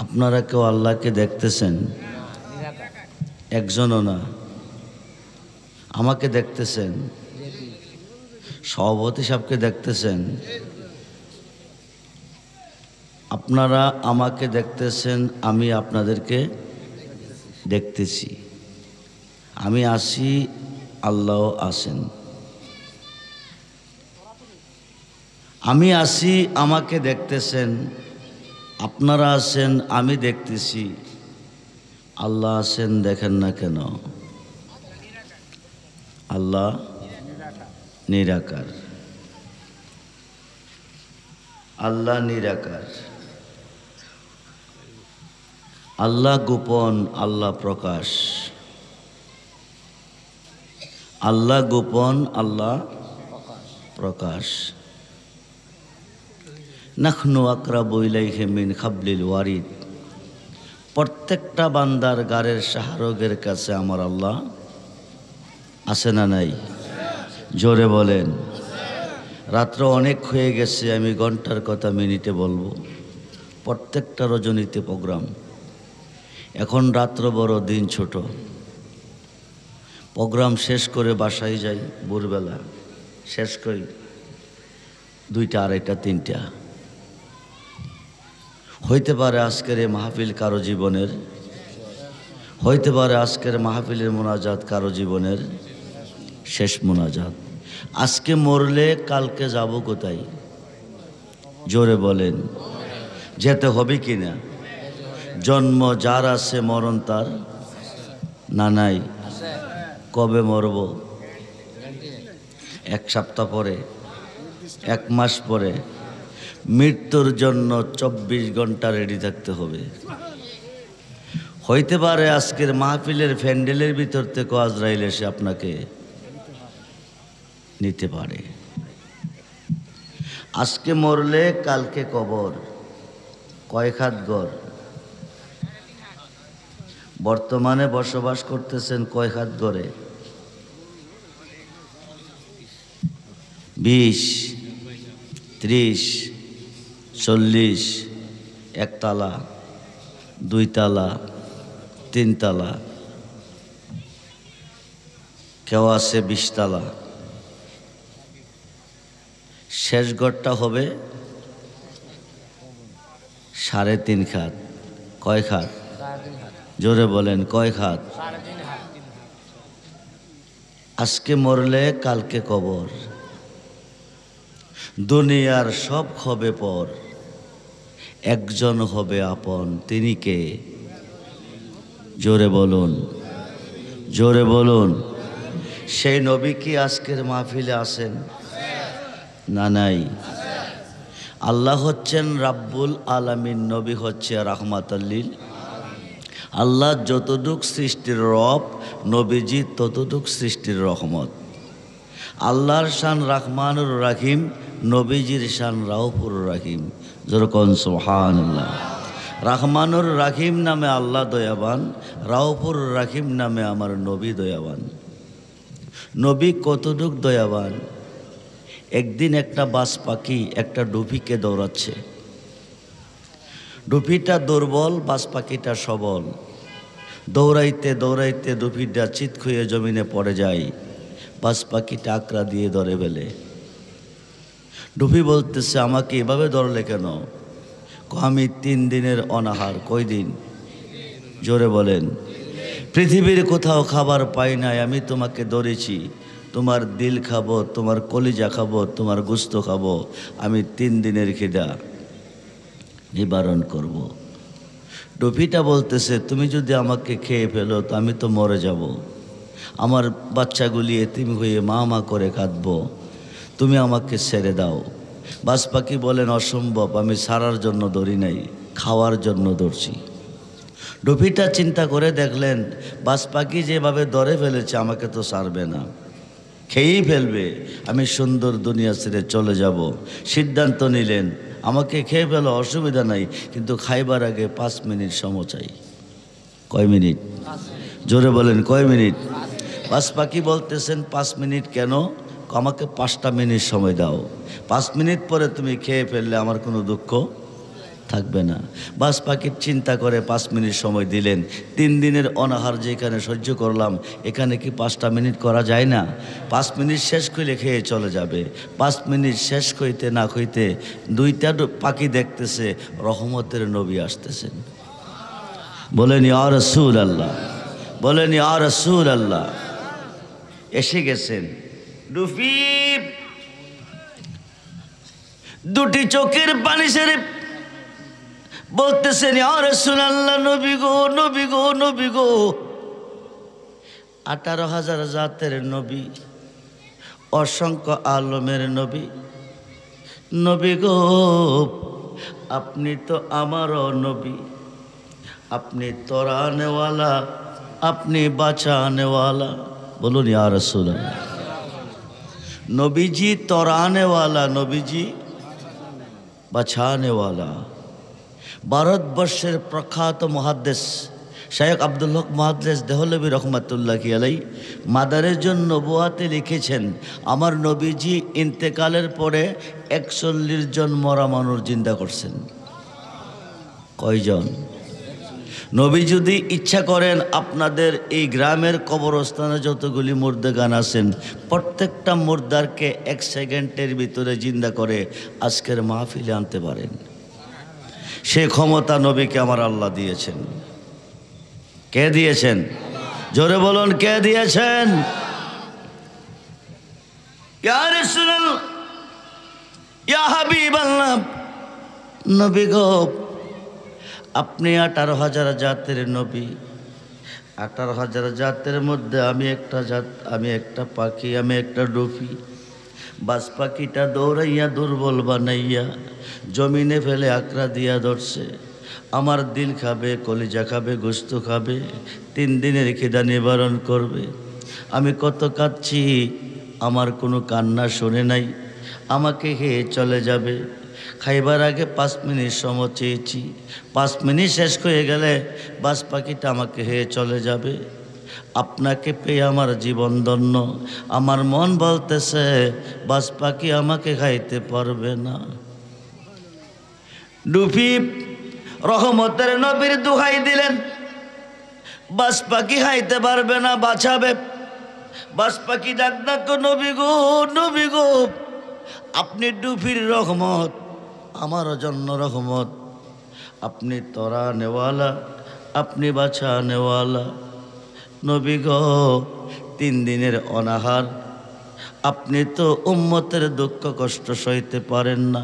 আপনারা কেউ আল্লাহকে দেখতেছেন? একজনও না। আমাকে দেখতেছেন? সভাপতি সাহেবকে দেখতেছেন? আপনারা আমাকে দেখতেছেন, আমি আপনাদেরকে দেখতেছি। আমি আসি, আল্লাহ আসেন। আমি আসি, আমাকে দেখতেছেন, আপনারা আছেন, আমি দেখতেছি। আল্লাহ আছেন, দেখেন না কেন? আল্লাহ নিরাকার। আল্লাহ নিরাকার। আল্লাহ গোপন, আল্লাহ প্রকাশ। আল্লাহ গোপন, আল্লাহ প্রকাশ। নাহনু আকরাবু ইলাইহি মিন হাবলিল ওয়ারিদ। প্রত্যেকটা বান্দার গারের শাহরগের কাছে আমার আল্লাহ আছে না নাই? জোরে বলেন। রাত্র অনেক হয়ে গেছে, আমি ঘন্টার কথা মিনিটে বলবো। প্রত্যেকটা রজনীতে প্রোগ্রাম। এখন রাত্র বড়, দিন ছোট। প্রোগ্রাম শেষ করে বাসায় যাই ভোরবেলা, শেষ করি 2টা, 2:30, 3টা। হইতে পারে আজকের এই মাহফিল কারো জীবনের, হইতে পারে আজকের মাহফিলের মোনাজাত কারো জীবনের শেষ মোনাজাত। আজকে মরলে কালকে যাব কোথায়? জোরে বলেন। যেতে হবে কি না? জন্ম যার আছে, মরণ তার না নাই? কবে মরব? 1 সপ্তাহ পরে, 1 মাস পরে। মৃত্যুর জন্য 24 ঘন্টা রেডি থাকতে হবে। হইতে পারে আজকের মাহফিলের প্যান্ডেলের ভিতর থেকে আজরাইল এসে আপনাকে নিতে পারে। আজকে মরলে কালকে কবর। কয় খাত ঘর? বর্তমানে বসবাস করতেছেন কয় খাত ঘরে? 20, 30, 40, 1 তালা, 2 তালা, 3 তালা, কেউ আছে 20 তালা। শেষ ঘরটা হবে 3.5 খাত। কয় খাত? জোরে বলেন, কয় খাত? আজকে মরলে কালকে কবর। দুনিয়ার সব হবে পর, একজন হবে আপন। তিনি কে? জোরে বলুন, জোরে বলুন। সেই নবী কি আজকের মাহফিলে আছেন না নাই? আল্লাহ হচ্ছেন রাব্বুল আলামিন, নবী হচ্ছে রাহমাতুল লিল। আল্লাহ যতটুক সৃষ্টির রব, নবীজি ততটুক সৃষ্টির রহমত। আল্লাহর শান রাহমানুর রাহিম, নবীজির শান রাউফুর রাহিম। যেরকম সুবহানাল্লাহ। রাহমানুর রাহিম নামে আল্লাহ দয়াবান, রাউফুর রাহিম নামে আমার নবী দয়াবান। নবী কতটুক দয়াবান? একদিন একটা বাজ পাখি একটা ডুফিকে দৌড়াচ্ছে। ডুফিটা দুর্বল, বাজ পাখিটা সবল। দৌড়াইতে দৌড়াইতে ডুফিটা চিৎ খুঁয়ে জমিনে পড়ে যায়। বাজ পাখিটা আকড়া দিয়ে ধরে ফেলে। ডুফি বলতেছে, আমাকে এভাবে ধরলে কেন? আমি 3 দিনের অনাহার। কয় দিন? জোরে বলেন। পৃথিবীর কোথাও খাবার পাই নাই, আমি তোমাকে ধরেছি। তোমার দিল খাবো, তোমার কলিজা খাবো, তোমার গোশত খাবো। আমি 3 দিনের খিদা নিবারণ করব। ডুফিটা বলতেছে, তুমি যদি আমাকে খেয়ে ফেলো তো আমি তো মরে যাব। আমার বাচ্চাগুলি এতিম হয়ে মা মা করে কাঁদবো। তুমি আমাকে ছেড়ে দাও। বাজ পাখি বলেন, অসম্ভব, আমি ছাড়ার জন্য ধরি নাই, খাওয়ার জন্য ধরছি। ডুফিটা চিন্তা করে দেখলেন, বাজ পাখি যেভাবে ধরে ফেলেছে আমাকে তো ছাড়বে না, খেয়েই ফেলবে। আমি সুন্দর দুনিয়া ছেড়ে চলে যাব। সিদ্ধান্ত নিলেন, আমাকে খেয়ে ফেলো, অসুবিধা নাই, কিন্তু খাইবার আগে 5 মিনিট সময় চাই। কয় মিনিট? জোরে বলেন, কয় মিনিট? বাজ পাখি বলতেছেন, 5 মিনিট কেন? আমাকে 5টা মিনিট সময় দাও। 5 মিনিট পরে তুমি খেয়ে ফেললে আমার কোনো দুঃখ থাকবে না। বাস পাখির চিন্তা করে 5 মিনিট সময় দিলেন। 3 দিনের অনাহার যেখানে সহ্য করলাম, এখানে কি 5টা মিনিট করা যায় না? 5 মিনিট শেষ করে খেয়ে চলে যাবে। 5 মিনিট শেষ হইতে না হইতে 2টা পাখি দেখতেছে রহমতের নবী আসতেছেন। বলেন ইয়া রাসূলুল্লাহ, বলেন ইয়া রাসূলুল্লাহ। এসে গেছেন। ডুফি দুটি চোখের পানি ছেড়ে বলতেছেন ইয়া রাসূলুল্লাহ, নবী গো, নবী গো, নবী গো। 18,000 জাতের নবী, অসংখ্য আলমের নবী, নবী গো আপনি তো আমারও নবী, আপনি তরানেওয়ালা, আপনি বাঁচানেওয়ালা। বলুন ইয়া রাসূলুল্লাহ। নবীজি তরানেওয়ালা, নবীজি বাঁচানেওয়ালা। ভারতবর্ষের প্রখ্যাত মুহাদ্দিস শায়খ আব্দুল হক মুহাদ্দিস দেহলভী রহমাতুল্লাহি আলাইহি মাদারেজুন নবুয়াতে লিখেছেন, আমার নবীজি ইন্তেকালের পরে 41 জন মরা মানুষ জিন্দা করছেন। কয়জন? নবী যদি ইচ্ছা করেন আপনাদের এই গ্রামের কবরস্থানে যতগুলি মুর্দাগান আছেন প্রত্যেকটা মুর্দারকে 1 সেকেন্ডের ভিতরে জিন্দা করে আজকের মাহফিলে আনতে পারেন। সে ক্ষমতা নবীকে আমার আল্লাহ দিয়েছেন। কে দিয়েছেন? জোরে বলুন, কে দিয়েছেন? ইয়া রাসূলুল্লাহ, ইয়া হাবিবাল্লাহ, নবী গো আপনি 18,000 জাতের নবী। 18,000 জাতের মধ্যে আমি একটা জাত, আমি একটা পাখি, আমি একটা ডুফি। বাস পাখিটা দৌড়াইয়া দুর্বল বানাইয়া জমিনে ফেলে আকড়া দিয়া ধরছে। আমার দিল খাবে, কলিজা খাবে, গোস্ত খাবে, 3 দিনের খিদা নিবারণ করবে। আমি কত কাঁদছি, আমার কোনো কান্না শোনে নাই, আমাকে খেয়ে চলে যাবে। খাইবার আগে 5 মিনিট সময় চেয়েছি, 5 মিনিট শেষ হয়ে গেলে বাস পাখিটা আমাকে খেয়ে চলে যাবে। আপনাকে পেয়ে আমার জীবন ধন্য। আমার মন বলতেছে বাস পাখি আমাকে খাইতে পারবে না। ডুফি রহমতের নবীর দোহাই দিলেন, বাস পাখি খাইতে পারবে না, বাঁচাবে। বাস পাখি ডাক ডাক, নবী গো, নবী গো আপনি ডুফির রহমত, আমার জন্য রহমত, আপনি তরানেওয়ালা, আপনি বাঁচানেওয়ালা। নবী গো 3 দিনের অনাহার, আপনি তো উম্মতের দুঃখ কষ্ট সইতে পারেন না,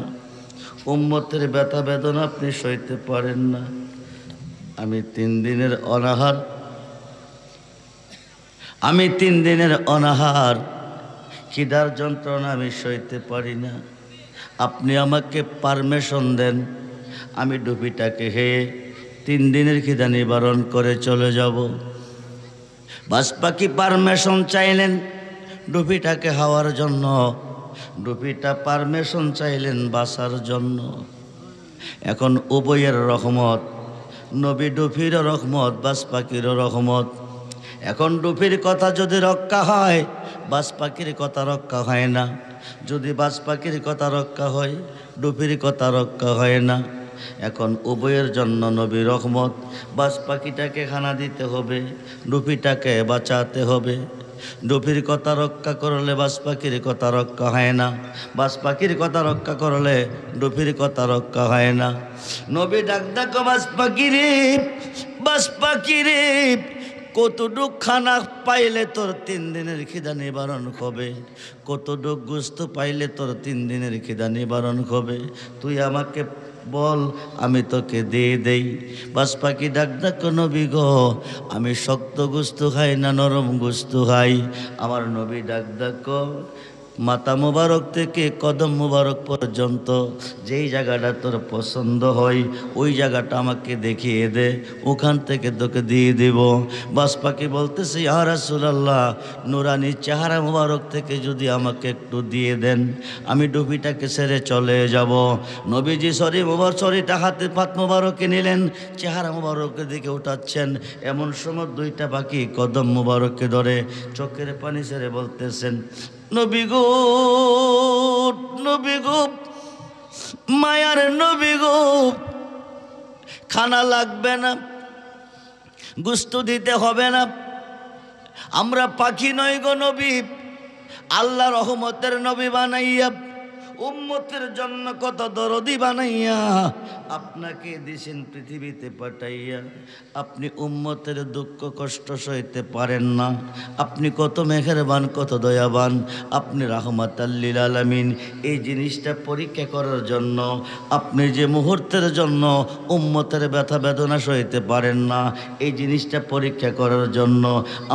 উম্মতের ব্যথা বেদনা আপনি সইতে পারেন না। আমি 3 দিনের অনাহার, আমি 3 দিনের অনাহার, খিদার যন্ত্রণা আমি সইতে পারি না। আপনি আমাকে পারমিশন দেন, আমি ডুবিটাকে খেয়ে 3 দিনের খিদা নিবারণ করে চলে যাব। বাস পাখি পারমিশন চাইলেন ডুবিটাকে খাওয়ার জন্য, ডুবিটা পারমিশন চাইলেন বাঁচার জন্য। এখন উভয়ের রহমত, নবী ডুফিরও রহমত, বাস পাখিরও রহমত। এখন ডুফির কথা যদি রক্ষা হয়, বাস পাখির কথা রক্ষা হয় না। যদি বাস পাখির কথা রক্ষা হয়, ডুফির কথা রক্ষা হয় না। এখন উভয়ের জন্য নবী রহমত। বাস পাখিটাকে খানা দিতে হবে, ডুফিটাকে বাঁচাতে হবে। ডুফির কথা রক্ষা করলে বাস পাখির কথা রক্ষা হয় না, বাস পাখির কথা রক্ষা করলে ডুফির কথা রক্ষা হয় না। নবী ডাক ডাক, বাস পাখি রে, বাস পাখি রে, কতটুক খানা পাইলে তোর 3 দিনের খিদা নিবারণ হবে, কতটুক গোস্ত পাইলে তোর 3 দিনের খিদা নিবারণ হবে, তুই আমাকে বল, আমি তোকে দিয়ে দেই। বাস পাখি ডাক ডাক, নবী গো আমি শক্ত গোস্ত খাই না, নরম গোস্ত খাই। আমার নবী ডাক ডাক, মাথা মুবারক থেকে কদম মুবারক পর্যন্ত যেই জায়গাটা তোর পছন্দ হয় ওই জায়গাটা আমাকে দেখিয়ে দে, ওখান থেকে তোকে দিয়ে দেব। বাস পাখি বলতেছে, ইয়া রাসূলুল্লাহ নুরানি চেহারা মুবারক থেকে যদি আমাকে একটু দিয়ে দেন, আমি ডুবিটাকে ছেড়ে চলে যাব। নবীজি শরীটা হাতে পাত মুবারকে নিলেন, চেহারা মুবারকের দিকে উঠাচ্ছেন। এমন সময় 2টা পাখি কদম মুবারককে ধরে চোখের পানি ছেড়ে বলতেছেন, নবী গো, নবী গো, মায়ার নবী গো, খানা লাগবে না, গোশত দিতে হবে না। আমরা পাখি নই গো নবী, আল্লাহ রহমতের নবী বানাইয়া উম্মতের জন্য কত দরদি বানাইয়া আপনাকে দিছেন পৃথিবীতে পাঠাইয়া। আপনি উম্মতের দুঃখ কষ্ট সইতে পারেন না। আপনি কত মেহেরবান, কত দয়াবান, আপনি রাহমাতাল লিল আলামিন। এই জিনিসটা পরীক্ষা করার জন্য, আপনি যে মুহূর্তের জন্য উম্মতের ব্যথা বেদনা সইতে পারেন না, এই জিনিসটা পরীক্ষা করার জন্য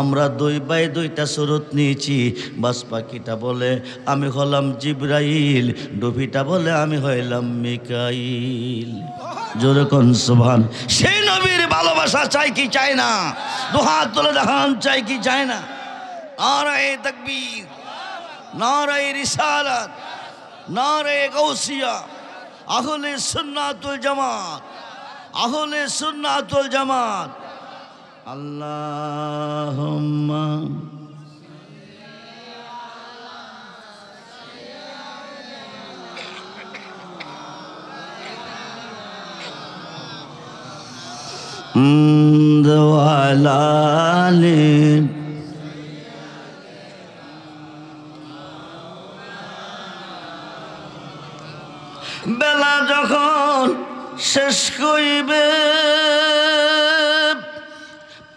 আমরা দুই বাই দুইটা সুরত নিয়েছি। বাস পাখিটা বলে আমি হলাম জিবরাইল, ডুবিটা বলে আমি হইলাম মিকাইল। জোরে কোন সুবহান। সেই নবীর ভালোবাসা চাই কি চাই না? দুহাত তুলে দেখান, চাই কি চাই না? নারায়ে তাকবীর, নারায়ে রিসালাত, নারায়ে গাউসিয়া। আহলে সুন্নাতুল জামাত, আহলে সুন্নাতুল জামাত। আল্লাহুম্মা ওয়ালালি। বেলা যখন শেষ কইবে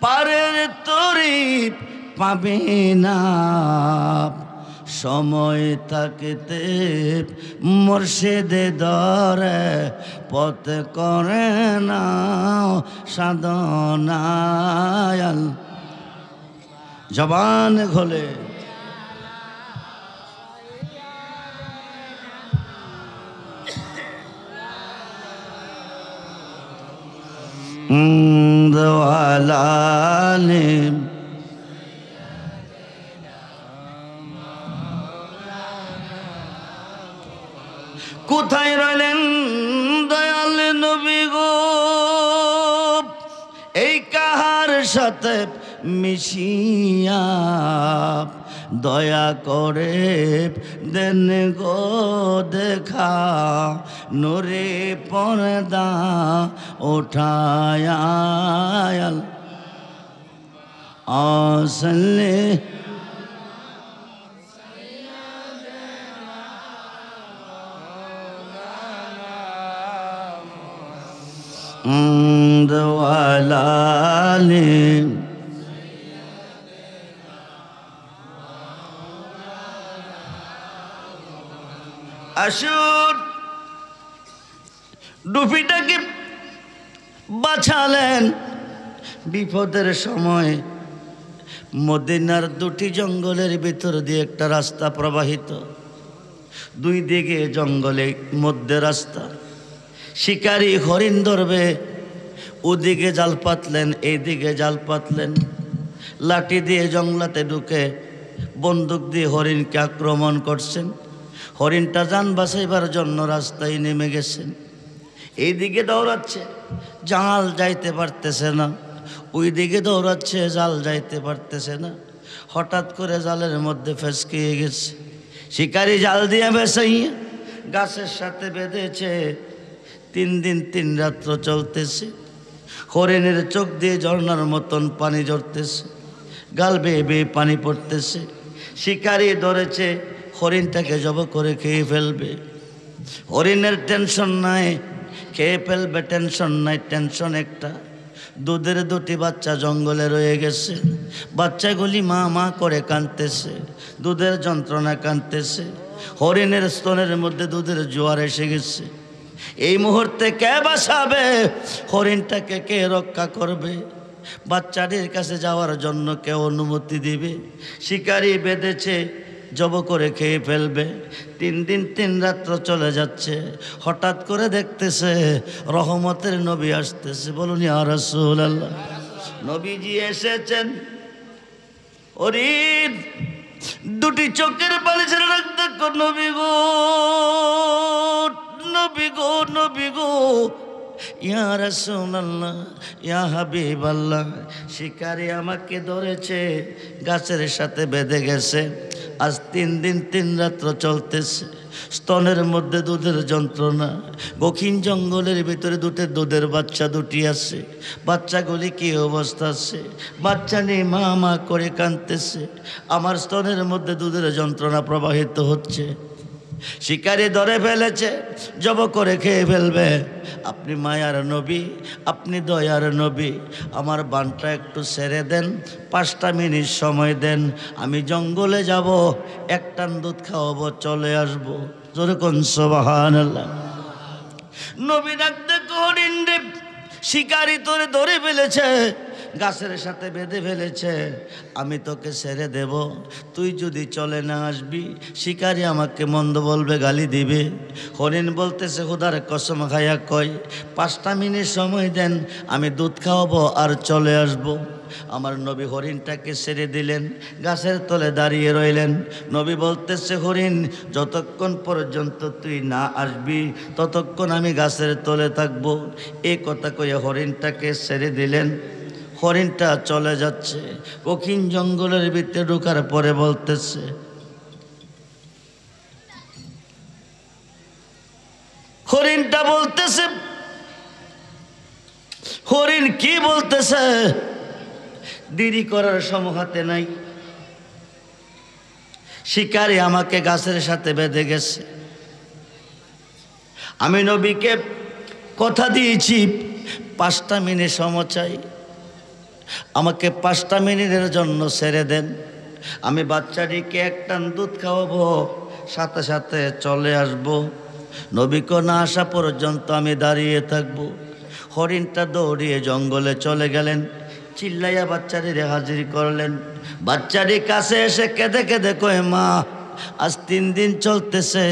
পারের তরি পাবে না, সময় থাকতে মুর্শিদে ধরে পথ করে না সাধনায়। জবান খোলে ওয়ালালি। কোথায় রইলেন দয়াল নবী গো? এই কাহার সাথে মিশিয়া দয়া করে দেন গো দেখা, নূরে পর্দা উঠায়া। আসলে ওয়ালালি। আসুন ডুফিটাকে বাঁচালেন বিপদের সময়। মদিনার দুটি জঙ্গলের ভিতর দিয়ে একটা রাস্তা প্রবাহিত, দুই দিকে জঙ্গলে, মধ্যে রাস্তা। শিকারী হরিণ ধরবে, ওদিকে জাল পাতলেন, এইদিকে জাল পাতলেন। লাঠি দিয়ে জঙ্গলাতে ঢুকে বন্দুক দিয়ে হরিণকে আক্রমণ করছেন। হরিণটা যান বাঁচাইবার জন্য রাস্তায় নেমে গেছেন। এইদিকে দৌড়াচ্ছে, জাল যাইতে পারতেছে না। ওই দিকে দৌড়াচ্ছে, জাল যাইতে পারতেছে না। হঠাৎ করে জালের মধ্যে ফেসকিয়ে গেছে। শিকারি জাল দিয়ে বেসাইয়া গাছের সাথে বেঁধেছে। 3 দিন 3 রাত্র চলতেছে। হরিণের চোখ দিয়ে ঝর্ণার মতন পানি ঝরতেছে, গাল বেয়ে বেয়ে পানি পড়তেছে। শিকারি ধরেছে হরিণটাকে জব করে খেয়ে ফেলবে। হরিণের টেনশন নাই, খেয়ে ফেলবে টেনশন নাই। টেনশন একটা, দুধের 2টি বাচ্চা জঙ্গলে রয়ে গেছে। বাচ্চাগুলি মা মা করে কাঁদতেছে, দুধের যন্ত্রণা কাঁদতেছে। হরিণের স্তনের মধ্যে দুধের জোয়ার এসে গেছে। এই মুহূর্তে কে বাঁচাবে? হরিণটাকে কে রক্ষা করবে? বাচ্চাটির কাছে যাওয়ার জন্য কে অনুমতি দিবে? শিকারি বেঁধেছে, জব করে খেয়ে ফেলবে। 3 দিন 3 রাত্র চলে যাচ্ছে। হঠাৎ করে দেখতেছে রহমতের নবী আসতেছে। বলুন ইয়া রাসূলুল্লাহ। নবীজি এসেছেন। হরিণ 2টি চোখের পানি ছেড়ে রাখতে, নবী গো, নবী গো, নবী গো, ইয়া রাসূলুল্লাহ, ইয়া হাবিবাল্লাহ, শিকারী আমাকে ধরেছে, গাছের সাথে বেঁধে গেছে, আজ 3 দিন 3 রাত্র চলতেছে, স্তনের মধ্যে দুধের যন্ত্রণা, দক্ষিণ জঙ্গলের ভিতরে দুধের বাচ্চা দুটি আছে, বাচ্চাগুলি কি অবস্থা আছে, বাচ্চা নেই, মা মা করে কাঁদতেছে, আমার স্তনের মধ্যে দুধের যন্ত্রণা প্রবাহিত হচ্ছে। শিকারি ধরে ফেলেছে, জব করে খেয়ে ফেলবে। আপনি মায়ার নবী, আপনি দয়ার নবী, আমার বানটা একটু ছেড়ে দেন, 5টা মিনিট সময় দেন, আমি জঙ্গলে যাব, 1 টান দুধ খাওয়াবো, চলে আসবো। জোরে কোন সুবহানাল্লাহ। নবী ডাকতে হরিণ রে, শিকারি তোরে ধরে ফেলেছে, গাছের সাথে বেঁধে ফেলেছে, আমি তোকে ছেড়ে দেব, তুই যদি চলে না আসবি শিকারি আমাকে মন্দ বলবে, গালি দিবে। হরিণ বলতেছে, খোদার কসম খাইয়া কয়, 5টা মিনিট সময় দেন, আমি দুধ খাওয়াবো আর চলে আসবো। আমার নবী হরিণটাকে ছেড়ে দিলেন, গাছের তলে দাঁড়িয়ে রইলেন। নবী বলতেছে, হরিণ যতক্ষণ পর্যন্ত তুই না আসবি ততক্ষণ আমি গাছের তলে থাকবো। এই কথা কয়ে হরিণটাকে ছেড়ে দিলেন। হরিণটা চলে যাচ্ছে, দক্ষিণ জঙ্গলের ভিতরে ঢোকার পরে বলতেছে, হরিণটা বলতেছে, হরিণ কি বলতেছে, দেরি করার সময় হাতে নাই, শিকারি আমাকে গাছের সাথে বেঁধে গেছে, আমি নবীকে কথা দিয়েছি 5টা মিনিট সময় চাই, আমাকে 5টা মিনিটের জন্য ছেড়ে দেন, আমি বাচ্চাটিকে 1 টান দুধ খাওয়াবো, সাথে সাথে চলে আসবো, নবীকে না আসা পর্যন্ত আমি দাঁড়িয়ে থাকবো। হরিণটা দৌড়িয়ে জঙ্গলে চলে গেলেন, চিল্লাইয়া বাচ্চাটিরে হাজির করলেন। বাচ্চাটি কাছে এসে কেঁদে কেঁদে কয়, মা আজ 3 দিন চলতেছে,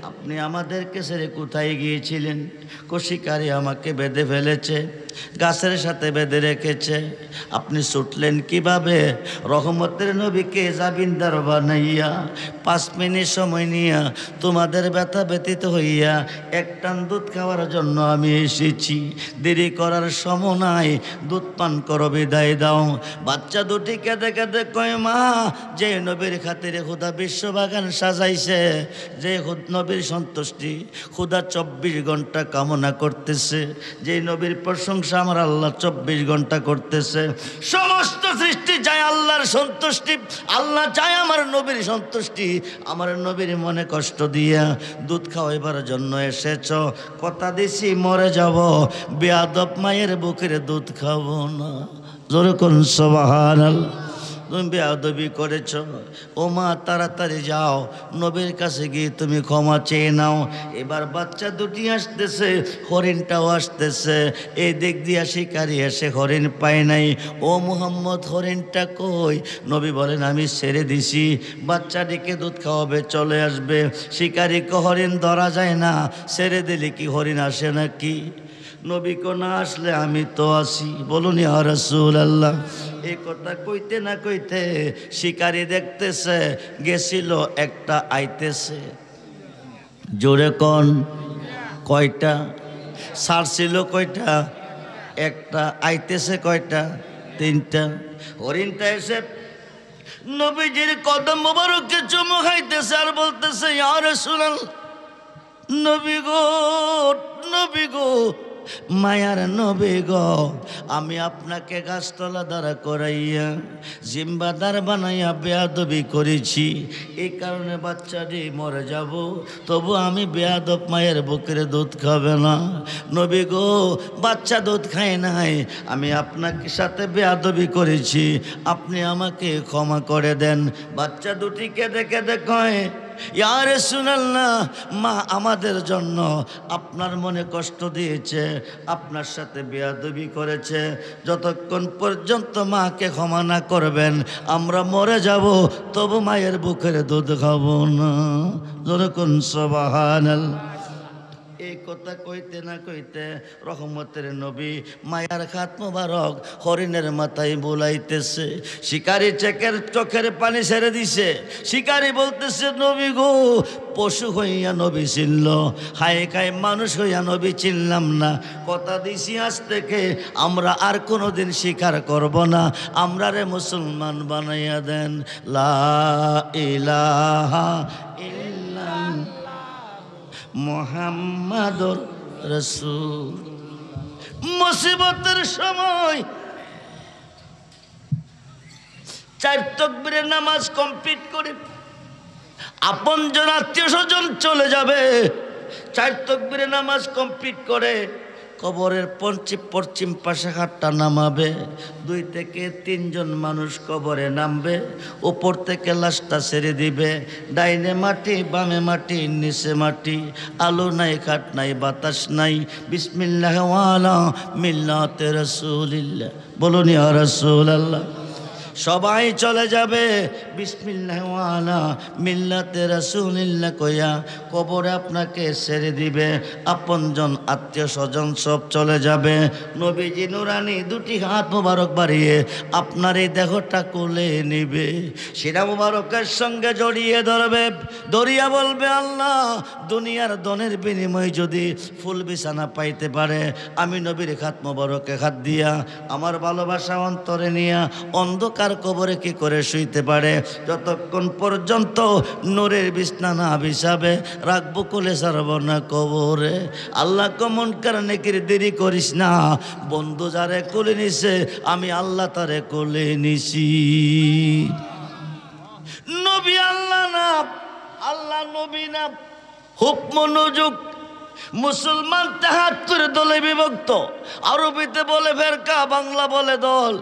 আপনি আমাদেরকে ছেড়ে কোথায় গিয়েছিলেন? শিকারি আমাকে বেঁধে ফেলেছে, গাছের সাথে বেঁধে রেখেছে, আপনি ছুটলেন কিভাবে? রহমতের নবীকে জামিনদার বানাইয়া 5 মিনিট সময় নিয়া তোমাদের ব্যথা ব্যতীত হইয়া 1 টান দুধ খাওয়ার জন্য আমি এসেছি, দেরি করার সময় নাই, দুধ পান করো, বিদায় দাও। বাচ্চা দুটি কেঁদে কেঁদে কয়, মা যে নবীর খাতিরে খুদা বিশ্ববাগান সাজাইছে, যে নবীর সন্তুষ্টি খুদা 24 ঘন্টা কামনা করতেছে, যে নবীর প্রশংসা আমার আল্লাহ 24 ঘন্টা করতেছে, সমস্ত সৃষ্টি চায় আল্লাহর সন্তুষ্টি, আল্লাহ চায় আমার নবীর সন্তুষ্টি, আমার নবীর মনে কষ্ট দিয়া দুধ খাওয়াইবার জন্য এসেছ, কথা দিছি মরে যাব, বেয়াদব মায়ের বুকের দুধ খাবো না। জোরে কোন সুবহানাল্লাহ। তুমি বেয়াদবি করেছ, ও মা তাড়াতাড়ি যাও, নবীর কাছে গিয়ে তুমি ক্ষমা চেয়ে নাও। এবার বাচ্চা দুটি আসতেছে, হরিণটাও আসতেছে, এই দিক দিয়া শিকারি এসে হরিণ পায় নাই। ও মুহাম্মদ, হরিণটা কই? নবী বলেন, আমি ছেড়ে দিছি, বাচ্চাটিকে দুধ খাওয়াবে, চলে আসবে। শিকারিকে হরিণ ধরা যায় না, ছেড়ে দিলে কি হরিণ আসে নাকি? নবীকে না আসলে আমি তো আসি, বলুন ইয়া রাসূলুল্লাহ। এই কথা কইতে না কইতে শিকারি দেখতেছে গেছিল, একটা আইতেছে, জোরে কোন কয়টা? ছাড়ছিল কয়টা? একটা, আইতেছে কয়টা? 3টা। হরিণটা এসে নবীজির কদম মোবারককে চুমু খাইতেছে আর বলতেছে, ইয়া রাসূলুল্লাহ, নবী গো, নবী গো, মায়ার নবী গো, আমি আপনাকে গাছতলা দ্বারা করাইয়া জিম্বাদার বানাইয়া বেয়াদবি করেছি, এই কারণে বাচ্চাটি মরে যাব, তবু আমি বেয়াদব মায়ের বুকের দুধ খাবে না। নবী গো, বাচ্চা দুধ খায় নাই, আমি আপনাকে সাথে বেয়াদবি করেছি, আপনি আমাকে ক্ষমা করে দেন। বাচ্চা দুটি কেঁদে কেঁদে কয়, ইয়া রাসূলুল্লাহ, মা আমাদের জন্য আপনার মনে কষ্ট দিয়েছে, আপনার সাথে বেয়াদবি করেছে, যতক্ষণ পর্যন্ত মাকে ক্ষমা না করবেন আমরা মরে যাব, তবু মায়ের বুকের দুধ খাবো না। যখন সুবহানাল্লাহ। এই কথা কইতে না কইতে রহমতের নবী মায়ার খাত মোবারক হরিণের মাথায় বুলাইতেছে। শিকারি চোখের পানি ছেড়ে দিছে। শিকারি বলতেছে, নবী গো, পশু হইয়া নবী চিনল, হায় খায় মানুষ হইয়া নবী চিনলাম না। কথা দিছি আজ থেকে আমরা আর কোনোদিন স্বীকার করব না, আমরা রে মুসলমান বানাইয়া দেন। লা ইলাহা ইল্লাল্লাহ মুহাম্মাদুর রাসূল। মুসিবতের সময় 4 তাকবীরের নামাজ কমপ্লিট করে আপনজন আত্মীয় স্বজন চলে যাবে। 4 তাকবীরের নামাজ কমপ্লিট করে কবরের পশ্চিম পাশে হাতটা নামাবে। 2 থেকে 3 জন মানুষ কবরে নামবে। উপর থেকে লাশটা ছেড়ে দিবে। ডাইনে মাটি, বামে মাটি, নিচে মাটি, আলো নাই, কাঠ নাই, বাতাস নাই। বিসমিল্লাহ ওয়ালা মিল্লাতে রাসূলিল্লাহ, বলুন ইয়া রাসূলুল্লাহ। সবাই চলে যাবে। বিসমিল্লাহ ওয়ালা মিল্লাতে রাসূলিল্লাহ কইয়া কবরে আপনাকে ছেড়ে দিবে। আপনজন আত্মীয় স্বজন সব চলে যাবে। নবীজি নুরানি 2টি হাত মোবারক বাড়িয়ে আপনার এই দেহটা কোলে নিবে। সিনা মোবারকের সঙ্গে জড়িয়ে ধরবে। দরিয়া বলবে, আল্লাহ, দুনিয়ার ধনের বিনিময়ে যদি ফুল বিছানা পাইতে পারে, আমি নবীর হাত মোবারকে হাত দিয়া আমার ভালোবাসা অন্তরে নিয়া অন্ধকার কবরে কি করে শুইতে পারে? যতক্ষণ পর্যন্ত নূরের বিছনা না বিছাবে রাখবো কোলে, ছাড়ব না কবরে। আল্লাহ কমন কারণে কি দেরি করিস না, বন্ধু যারে কোলে নিছে আমি আল্লাহ তারে কোলে নিছি। নবী আল্লাহ না, আল্লাহ নবী না। খুব মনোযোগ। মুসলমান 73 দলে বিভক্ত। আরবিতে বলে ফেরকা, বাংলা বলে দল।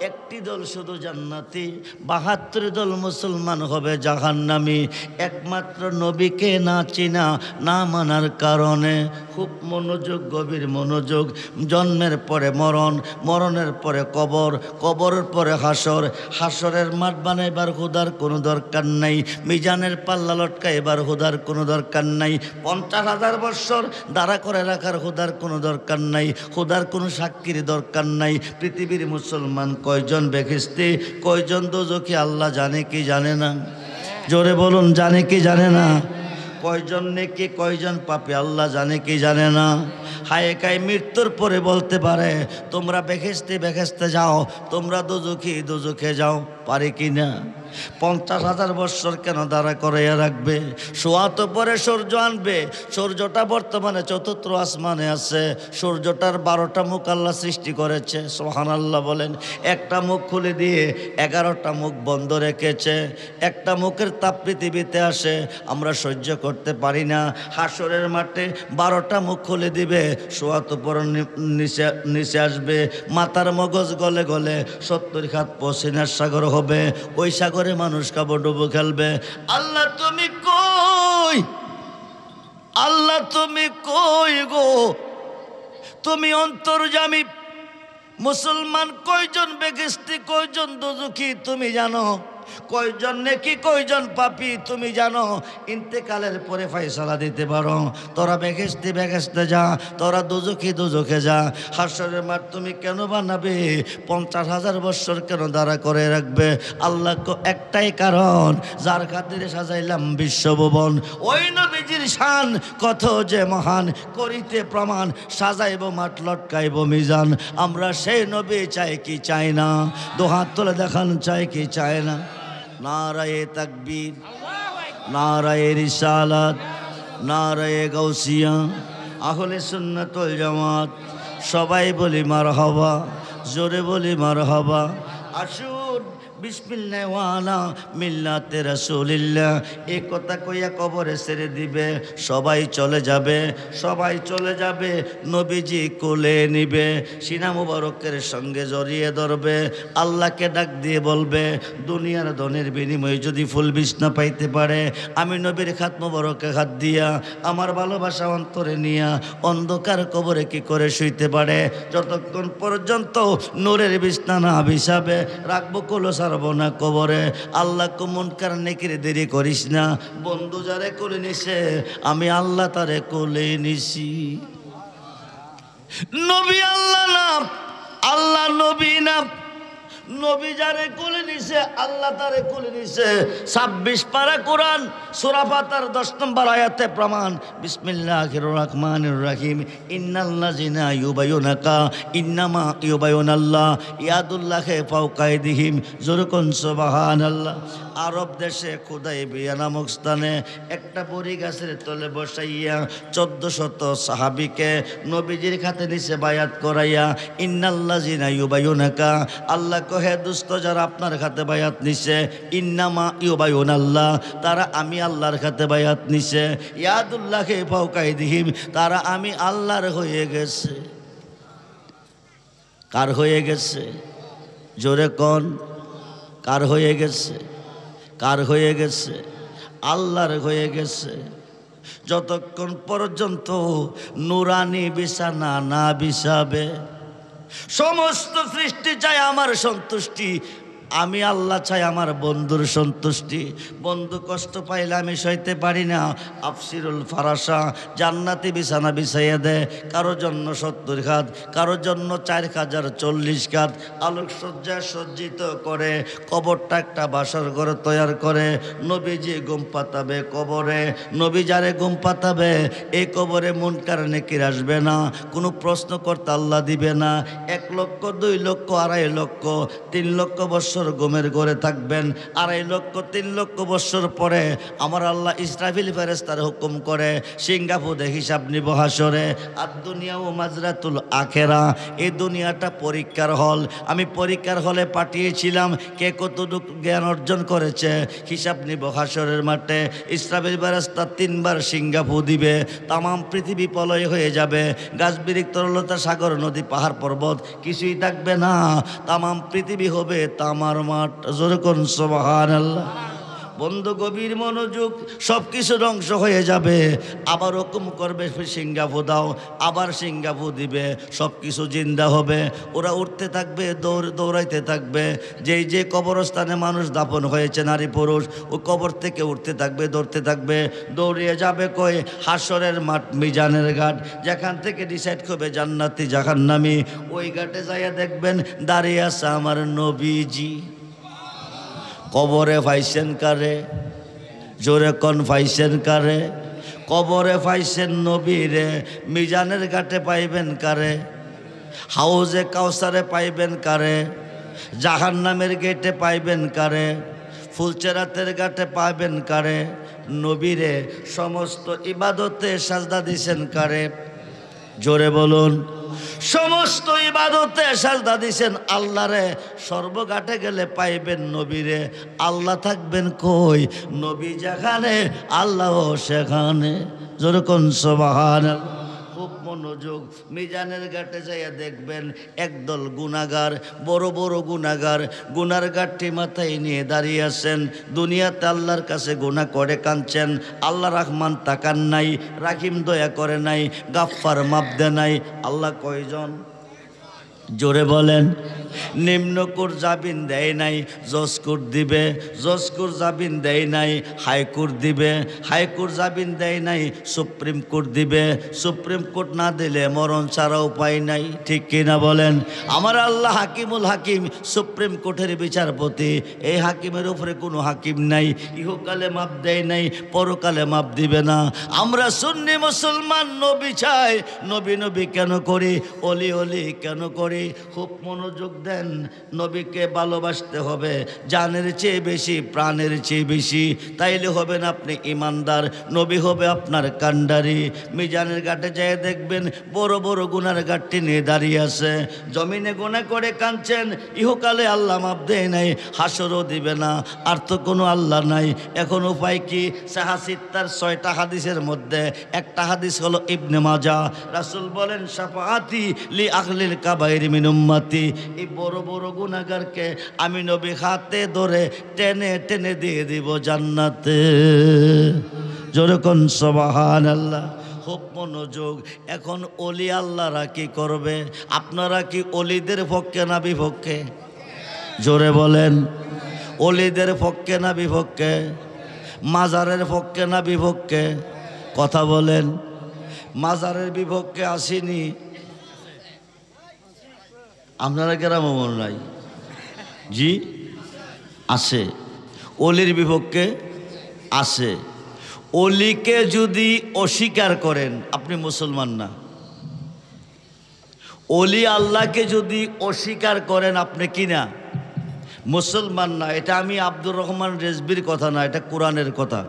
একটি দল শুধু জান্নাতি, 72 দল মুসলমান হবে জাহান্নামী। একমাত্র নবীকে না চিনা, না মানার কারণে। খুব মনোযোগ, গভীর মনোযোগ। জন্মের পরে মরণ, মরণের পরে কবর, কবরের পরে হাসর। হাসরের মাঠ বানাইবার হুদার কোনো দরকার নাই। মিজানের পাল্লা লটকাইবার হুদার কোনো দরকার নাই। 50,000 বৎসর দাঁড়া করে রাখার হুদার কোনো দরকার নাই। হুদার কোনো সাক্ষীর দরকার নাই। পৃথিবীর মুসলমান কয়জন বেহেশতি, কয়জন দোজখী আল্লাহ জানে কি জানে না? জোরে বলুন, জানে কি জানে না? কয়জন নেকি, কয়জন পাপী আল্লাহ জানে কি জানে না? হায় কায় মৃত্যুর পরে বলতে পারে, তোমরা বেহেশতে যাও, তোমরা দোজখে যাও, পারে কি না? 50,000 বৎসর কেন দাঁড়া করাইয়া রাখবে? শোয়াত পরে সূর্য আনবে। সূর্যটা বর্তমানে 4র্থ আসমানে আছে। সূর্যটার 12টা মুখ আল্লাহ সৃষ্টি করেছে, সুবহানাল্লাহ বলেন। একটা মুখ খুলে দিয়ে 11টা মুখ বন্ধ রেখেছে। একটা মুখের তাপ পৃথিবীতে আসে, আমরা সহ্য করতে পারি না। হাসরের মাঠে 12টা মুখ খুলে দিবে। শোয়াত পর নিচে আসবে। মাথার মগজ গলে গলে 70 হাত পসিনার সাগর হবে। ওই সাগরে মানুষ কাবডুবো খেলবে। আল্লাহ তুমি কই? আল্লাহ তুমি কই গো? তুমি অন্তর্যামী। মুসলমান কয়জন বেহেশতি, কয়জন দোজখী তুমি জানো? কয়জন নেকি, কয়জন পাপী তুমি জানো? ইন্তেকালের পরে ফয়সালা দিতে পারো। তোরা বেহেশতে যা, তোরা দোজখে যা। হাসরের মাঠ তুমি কেন বানাবে? 50,000 বৎসর কেন দাঁড়া করে রাখবে? আল্লাহ একটাই কারণ, যার খাতিরে সাজাইলাম বিশ্বভুবন। ওই নবীজির শান কত যে মহান, করিতে প্রমাণ। সাজাইব মাঠ, লটকাইব মিজান। আমরা সেই নবী চাই কি চাই না? দুহাত তুলে দেখান, চাই কি চাই না? নারায়ে তাকবীর, নারায়ে রিসালাত, নারায়ে গাউসিয়া। আহলে সুন্নাত ওয়াল জামাত সবাই বলি মারহাবা, জোরে বলি মারহাবা। আসুন বিসমিল্লাহ ওয়ালা মিল্লাতে রাসূলিল্লাহ এই কথা কইয়া কবরে ছেড়ে দিবে। সবাই চলে যাবে, সবাই চলে যাবে। নবীজি কোলে নিবে, সিনা মুবারকের সঙ্গে জড়িয়ে ধরবে। আল্লাহকে ডাক দিয়ে বলবে, দুনিয়ার ধনের বিনিময়ে যদি ফুল বিছনা পাইতে পারে, আমি নবীর খাত মুবারকে হাত দিয়া আমার ভালোবাসা অন্তরে নিয়া অন্ধকার কবরে কি করে শুইতে পারে? যতক্ষণ পর্যন্ত নূরের বিছনা না বিছাবে রাখবো কোলো সারা পারবো না কবরে। আল্লাহ মুনকার নেকির দেরি করিস না। বন্ধু যারে কোলে নিছে আমি আল্লাহ তারে কোলে নিছি। নবী আল্লাহ না, আল্লাহ নবী না। নবী যারে কোলে নিছে আল্লাহ তারে কোলে নিছে। 26 পারা কোরআন সূরা ফাতিহার 10 নম্বর আয়াতে প্রমাণ। বিসমিল্লাহির রহমানির রহিম। ইন্নাল্লাযিনা ইউবাইয়ুনাকা ইন্নামা ইউবাইয়ুনাল্লাহ ইয়াদুল্লাহি ফাওকা আইদিহিম। যুরকুন সুবহানাল্লাহ। আরব দেশে খুদাইবিয়া নামক স্থানে একটা বড়ি গাছের তলে বসাইয়া 1400 সাহাবীকে নবীজির হাতে নিচে বায়াত করাইয়া ইন্নাল্লাযিনা ইউবাইয়ুনাকা, আল্লাহ কহে দুস্থ যারা আপনার হাতে বায়াত নিছে, ইন্নামা ইউবাইয়ুনাল্লাহ, তারা আমি আল্লাহর হাতে বায়াত নিছে, ইয়াদুল্লাহি ফাওকা আইদিহিম, তারা আমি আল্লাহর হয়ে গেছে। কার হয়ে গেছে? জোরে কোন, কার হয়ে গেছে? কার হয়ে গেছে? আল্লাহর হয়ে গেছে। যতক্ষণ পর্যন্ত নুরানি বিছানা না বিছাবে, সমস্ত সৃষ্টি চাই আমার সন্তুষ্টি, আমি আল্লাহ চাই আমার বন্ধুর সন্তুষ্টি। বন্ধু কষ্ট পাইলে আমি সইতে পারি না। আফসিরুল ফারাসা, জান্নাতি বিছানা বিছাইয়া দেয়, কারোর জন্য 70 খাত, কারোর জন্য 4040 খাত, আলোকসজ্জা সজ্জিত করে কবরটা একটা বাসর ঘরে তৈরি করে। নবীজি ঘুম পাতাবে কবরে। নবী যারে ঘুম পাতাবে এই কবরে মুনকার নেকির আসবে না, কোনো প্রশ্ন করতে আল্লাহ দিবে না। 1 লক্ষ 2 লক্ষ 2.5 লক্ষ 3 লক্ষ বছর ঘুমের ঘরে থাকবেন। 2.5 লক্ষ 3 লক্ষ বছর পরে আমার আল্লাহ ইসরাফিল ফেরেশতার হুকুম করে সিঙ্গাপুরে হিসাব নিব হাসরে। আর দুনিয়া ও মাজরাতুল আখেরা, এই দুনিয়াটা পরীক্ষার হল। আমি পরীক্ষার হলে পাঠিয়েছিলাম কে কতটুকু জ্ঞান অর্জন করেছে। হিসাব নিব হাসরের মাঠে। ইসরাফিল ফেরেশতা 3 বার সিঙ্গাপুর দিবে, তাম পৃথিবী প্রলয় হয়ে যাবে। গাছ বিরিক তরলতা সাগর নদী পাহাড় পর্বত কিছুই থাকবে না, তাম পৃথিবী হবে তামার মাঠ। জোরে কোন সুবহানাল্লাহ। বন্ধু গভীর মনোযোগ, সব কিছু ধ্বংস হয়ে যাবে। আবার হুকুম করবে সিঙ্গাপুর দাও, আবার সিঙ্গাপুর দিবে, সব কিছু জিন্দা হবে। ওরা উঠতে থাকবে, দৌড়াইতে থাকবে। যেই যে কবরস্থানে মানুষ দাফন হয়েছে নারী পুরুষ, ও কবর থেকে উঠতে থাকবে, দৌড়তে থাকবে। দৌড়িয়ে যাবে কই? হাসরের মাঠ, মিজানের ঘাট, যেখান থেকে ডিসাইড করবে জান্নাতি জাহান্নামী। ওই ঘাটে যাইয়া দেখবেন দাঁড়িয়ে আছে আমার নবীজি। কবরে পাইছেন কারে? জোরে কোন পাইছেন কারে? কবরে পাইছেন নবীরে। মিজানের ঘাটে পাইবেন কারে? হাউজে কাউসারে পাইবেন কারে? জাহান্নামের গেটে পাইবেন কারে? ফুলচেরাতের ঘাটে পাইবেন কারে? নবীরে। সমস্ত ইবাদতে সাজদা দিছেন কারে? জোরে বলুন। সমস্ত ইবাদতে সাজদা দিছেন আল্লাহরে। সর্বঘাটে গেলে পাইবেন নবীরে। আল্লাহ থাকবেন কই? নবী যেখানে আল্লাহ সেখানে। জোরে কোন সুবহানাল্লাহ। খুব মনোযোগ। মিজানের ঘাটে যাইয়া দেখবেন একদল গুনাহগার, বড় বড় গুনাহগার, গুনার ঘাটটি মাথায় নিয়ে দাঁড়িয়ে আছেন। দুনিয়াতে আল্লাহর কাছে গুনাহ করে কাঁদছেন, আল্লাহ রহমান তাকান নাই, রাহিম দয়া করে নাই, গাফফার মাপ দেয় নাই। আল্লাহ কয়জন? জোরে বলেন। নিম্নকুর জামিন দেয় নাই, জজকুর দিবে। জজকুর জামিন দেয় নাই, হাইকোর্ট দিবে। হাইকোর্ট জামিন দেয় নাই, সুপ্রিম কোর্ট দিবে। সুপ্রিম কোর্ট না দিলে মরণ ছাড়া উপায় নাই। ঠিক কিনা বলেন? আমার আল্লাহ হাকিমুল হাকিম, সুপ্রিম কোর্টের বিচারপতি। এই হাকিমের উপরে কোনো হাকিম নাই। ইহকালে মাপ দেয় নাই, পরকালে মাপ দিবে না। আমরা সুন্নি মুসলমান, নবী চাই। নবী নবী কেন করি? অলি অলি কেন করি? খুব মনোযোগ দেন। নবীকে ভালোবাসতে হবে জানের চেয়ে বেশি, প্রাণের চেয়ে বেশি। তাইলে হবেন আপনি ইমানদার, নবী হবে আপনার কান্ডারি। মিজানের ঘাটে যেয়ে দেখবেন বড় বড় গুনার ঘাটটি নিয়ে দাঁড়িয়ে আছে। জমিনে গুনাহ করে কাঁদছেন, ইহকালে আল্লাহ মাপ দেয় নাই, হাসরও দিবে না। আর তো কোনো আল্লাহ নাই। এখন উপায় কি? সাহাসিত্তার 6টা হাদিসের মধ্যে একটা হাদিস হলো ইবনে মাজাহ। রাসূল বলেন শাফাআতি লি আহলিল কাবাইর মিন উম্মতি। এই বড় বড় গুনাহগারকে আমি নবী হাতে ধরে টেনে টেনে দিয়ে দিব জান্নাতে। জোরে কোন সুবহানাল্লাহ। খুব মনোযোগ। এখন অলি আল্লাহরা কি করবে? আপনারা কি অলিদের পক্ষে না বিপক্ষে? জোরে বলেন। অলিদের পক্ষে না বিপক্ষে? মাজারের পক্ষে না বিপক্ষে? কথা বলেন। মাজারের বিপক্ষে আসেনি আপনারা কেরাম মনে নাই? জি আছে। অলির বিপক্ষে আছে। অলিকে যদি অস্বীকার করেন আপনি মুসলমান না। অলি আল্লাহকে যদি অস্বীকার করেন আপনি কি না? মুসলমান না। এটা আমি আব্দুর রহমান রেজবির কথা না, এটা কোরআনের কথা।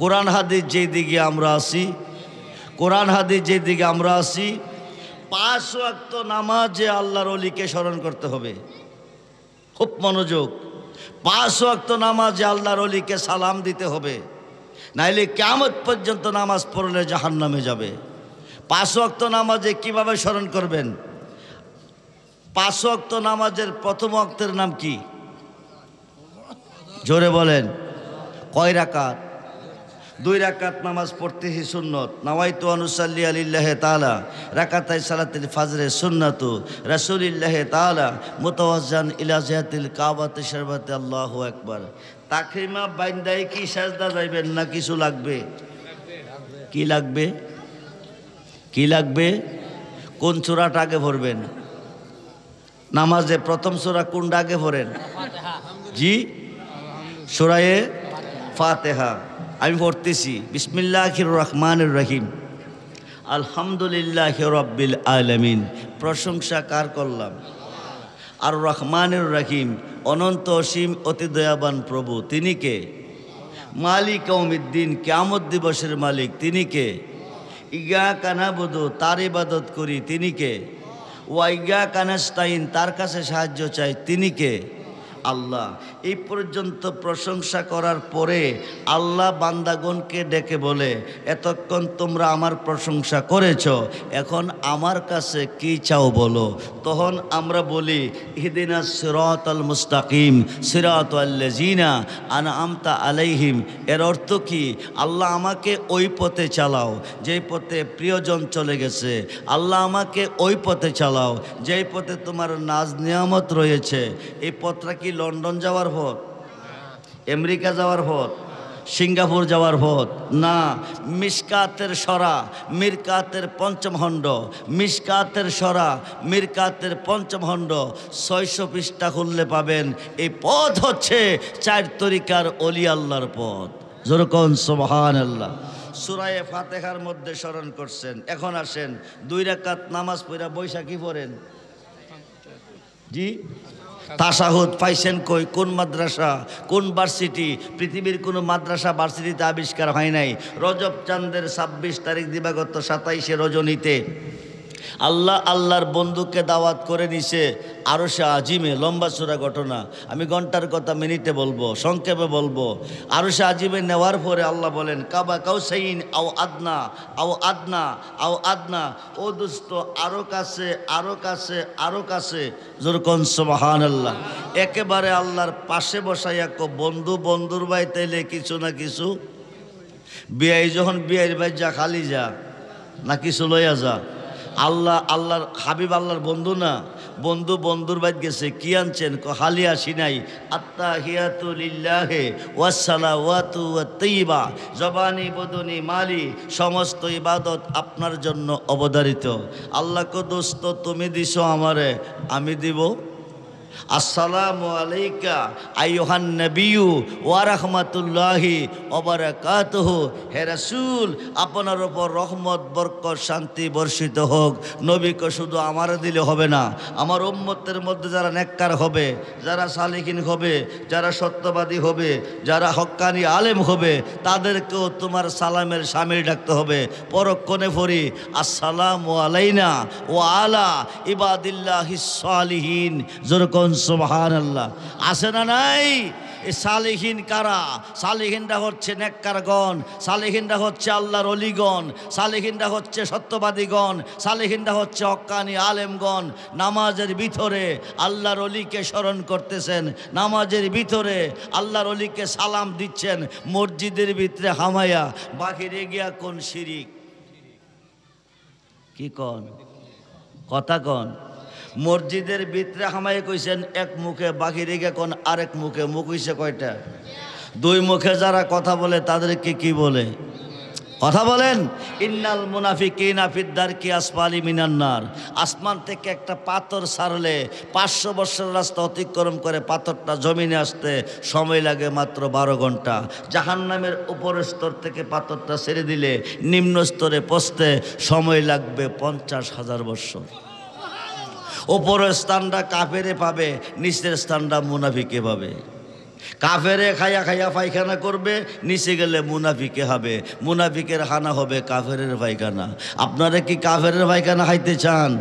কোরআন হাদিস যেই দিকে আমরা আসি, কোরআন হাদিস যেই দিকে আমরা আসি, 5 ওয়াক্ত নামাজে আল্লাহর অলিকে স্মরণ করতে হবে। খুব মনোযোগ। 5 ওয়াক্ত নামাজে আল্লাহর অলিকে সালাম দিতে হবে, নাইলে কিয়ামত পর্যন্ত নামাজ পড়লে জাহান্নামে যাবে। 5 ওয়াক্ত নামাজে কিভাবে স্মরণ করবেন? 5 ওয়াক্ত নামাজের প্রথম ওয়াক্তের নাম কি? জোরে বলেন। কয় রাকাত? 2 রাকাত নামাজ পড়তেছি সুন্নত। নাওয়াইতু আনুসাল্লি আলিল্লাহি তাআলা রাকাতাই সালাতুল ফজরে সুন্নাতু রাসূলিল্লাহি তাআলা মুতাওয়াজ্জান ইলা জিহাতিল কাবাতি শরবাতে আল্লাহু আকবার। তাকরিমা বাইন্দাই কি সাজদা যাইবেন না কিছু লাগবে? কি লাগবে? কি লাগবে? কোন সূরাটা আগে পড়বেন? নামাজে প্রথম সূরা কোনটা আগে পড়েন? জি, সূরায়ে ফাতিহা। আমি পড়তেছি বিসমিল্লাহির রহমানির রহিম আলহামদুলিল্লাহি রাব্বিল আলামিন। প্রশংসা কার করলাম? আর রহমানির রহিম, অনন্ত অসীম অতি দয়াবান প্রভু। তিনি কে? মালিক ইয়াউমিদ্দিন, কিয়ামত দিবসের মালিক। তিনি কে? ইয়্যাকা না'বুদু, তার ইবাদত করি। তিনি কে? ওয়া ইয়্যাকা নাস্তাইন, তার কাছে সাহায্য চাই। তিনি কে? আল্লাহ। এই পর্যন্ত প্রশংসা করার পরে আল্লাহ বান্দাগণকে ডেকে বলে, এতক্ষণ তোমরা আমার প্রশংসা করেছ, এখন আমার কাছে কি চাও বলো। তখন আমরা বলি ইহদিনাস সিরাতাল মুস্তাকিম সিরাতাল লাযিনা আনআমতা আলাইহিম। এর অর্থ কি? আল্লাহ আমাকে ওই পথে চালাও যেই পথে প্রিয়জন চলে গেছে। আল্লাহ আমাকে ওই পথে চালাও যেই পথে তোমার নাজ নিয়ামত রয়েছে। এই পথটা কি লন্ডন যাওয়ার পথ? আমেরিকা যাওয়ার পথ? সিঙ্গাপুর যাওয়ার পথ? না। মিশকাতের সরা মিরকাতের পঞ্চম খণ্ড, মিশকাতের সরা মিরকাতের পঞ্চম খণ্ড 600 পৃষ্ঠা খুললে পাবেন। এই পথ হচ্ছে 4 তরিকার অলি আল্লাহর পথ। যেরকম সুবহানাল্লাহ। সূরায়ে ফাতিহার মধ্যে স্মরণ করছেন। এখন আসেন 2 রাকাত নামাজ পড়া বৈশাখী পড়েন। জি, তাশাহুদ পাইছেন কই? কোন মাদ্রাসা, কোন ভার্সিটি? পৃথিবীর কোনো মাদ্রাসা ভার্সিটিতে আবিষ্কার হয় নাই। রজব চাঁদের 26 তারিখ দিবাগত 27শে রজনীতে আল্লাহ আল্লাহর বন্ধুকে দাওয়াত করে নিছে আরশে আজিমে। লম্বা চূড়া ঘটনা, আমি ঘন্টার কথা মিনিটে বলবো, সংক্ষেপে বলবো। আরশে আজিমে নেওয়ার পরে আল্লাহ বলেন কাবা কাউসাইন আও আদনা আও আদনা আও আদনা, ও দোস্ত আরো কাছে আরো কাছে আরো কাছে। যেরকম সুবহানাল্লাহ। একেবারে আল্লাহর পাশে বসাইয়া বন্ধু বন্ধুর ভাই তাইলে কিছু না কিছু। বিয়াই যখন বিয়ের ভাই যা খালি যা না কিছু লইয়া যা। আল্লাহ আল্লাহর হাবিব আল্লাহর বন্ধু না, বন্ধু বন্ধুর বাইত গেছে। কি আনছেন? খালি আসি নাই। আত্তাহিয়াতু লিল্লাহি ওয়াসসালাওয়াতু ওয়াত-তাইয়্যিবা, জবানি বদনি মালি, সমস্ত ইবাদত আপনার জন্য অবধারিত। আল্লাহকে দোস্ত তুমি দিছো আমারে, আমি দিব। আসসালামু আলাইকা আইয়ুহান নবিয়্যু ওয়া রাহমাতুল্লাহি ওয়া বারাকাতুহু। হে রাসূল, আপনার উপর রহমত বরকত শান্তি বর্ষিত হোক। নবীকে শুধু আমার দিলে হবে না, আমার উম্মতের মধ্যে যারা নেককার হবে, যারা সালিহিন হবে, যারা সত্যবাদী হবে, যারা হক্কানি আলেম হবে, তাদেরকেও তোমার সালামের শামিল ডাকতে হবে। পরক্ষণে পড়ি আসসালামু আলাইনা ওয়া আলা ইবাদিল্লাহিস সালিহিন। যেরকম সুবহানাল্লাহ। আছে না নাই? এই সালেহিন কারা? সালেহিনরা হচ্ছে নেককারগণ, সালেহিনরা হচ্ছে আল্লাহর অলিগণ, সালেহিনরা হচ্ছে সত্যবাদীগণ, সালেহিনরা হচ্ছে হক্কানি আলেমগণ। নামাজের ভিতরে আল্লাহর অলিকে স্মরণ করতেছেন, নামাজের ভিতরে আল্লাহর অলিকে সালাম দিচ্ছেন, মসজিদের ভিতরে হামায়া, বাহিরে গিয়া কোন শিরিক? কি কন? কথা কন? মসজিদের ভিতরে হামাই কইছেন এক মুখে, বাকি রেখে কোন আরেক মুখে। মুখ হইছে কয়টা? দুই মুখে যারা কথা বলে তাদেরকে কি বলে? কথা বলেন। ইন্নাল মুনাফিকিনা ফিদ দারকি আসফালি মিনান নার। আসমান থেকে একটা পাথর ছাড়লে 500 বছর রাস্তা অতিক্রম করে পাথরটা জমিনে আসতে সময় লাগে মাত্র 12 ঘন্টা। জাহান্নামের উপরের স্তর থেকে পাথরটা ছেড়ে দিলে নিম্ন স্তরে পৌঁছতে সময় লাগবে 50,000 বছর। উপরের স্থানটা কাফেরে পাবে, নিচের স্থানটা মুনাফিকে পাবে। কাফেরে খাইয়া খাইয়া পায়খানা করবে, নিচে গেলে মুনাফিকে হবে, মুনাফিকের খানা হবে কাফেরের পায়খানা। আপনারা কি কাফেরের পায়খানা খাইতে চান?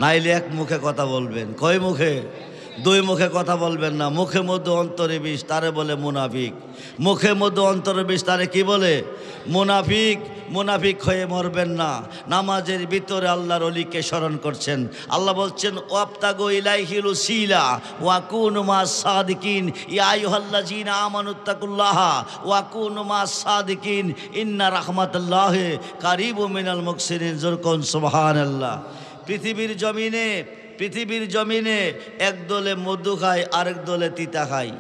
নাইলে এক মুখে কথা বলবেন। কয় মুখে? দুই মুখে কথা বলবেন না। মুখে মধ্যে অন্তরে বিষ, তারে বলে মুনাফিক। মুখে মধ্যে অন্তরে বিষ, তারে কি বলে? মুনাফিক। মুনাফিক হয়ে মরবেন না। নামাজের ভিতরে আল্লাহর ওলিকে স্মরণ করছেন। আল্লাহ বলছেন ওয়াবতাগু ইলাইহিল ওসিলা ওয়া কুনু মাস সাদিকিন ইয়া আইয়ুহাল্লাযিনা আমানুত্তাকুল্লাহা ওয়া কুনু মাস সাদিকিন ইন্না রাহমাতাল্লাহি কারীবুম মিনাল মুহসিনিন। যুরকুন সুবহানাল্লাহ। পৃথিবীর জমিনে এক দলে মধু খায়, আরেক দলে তিতা খায়।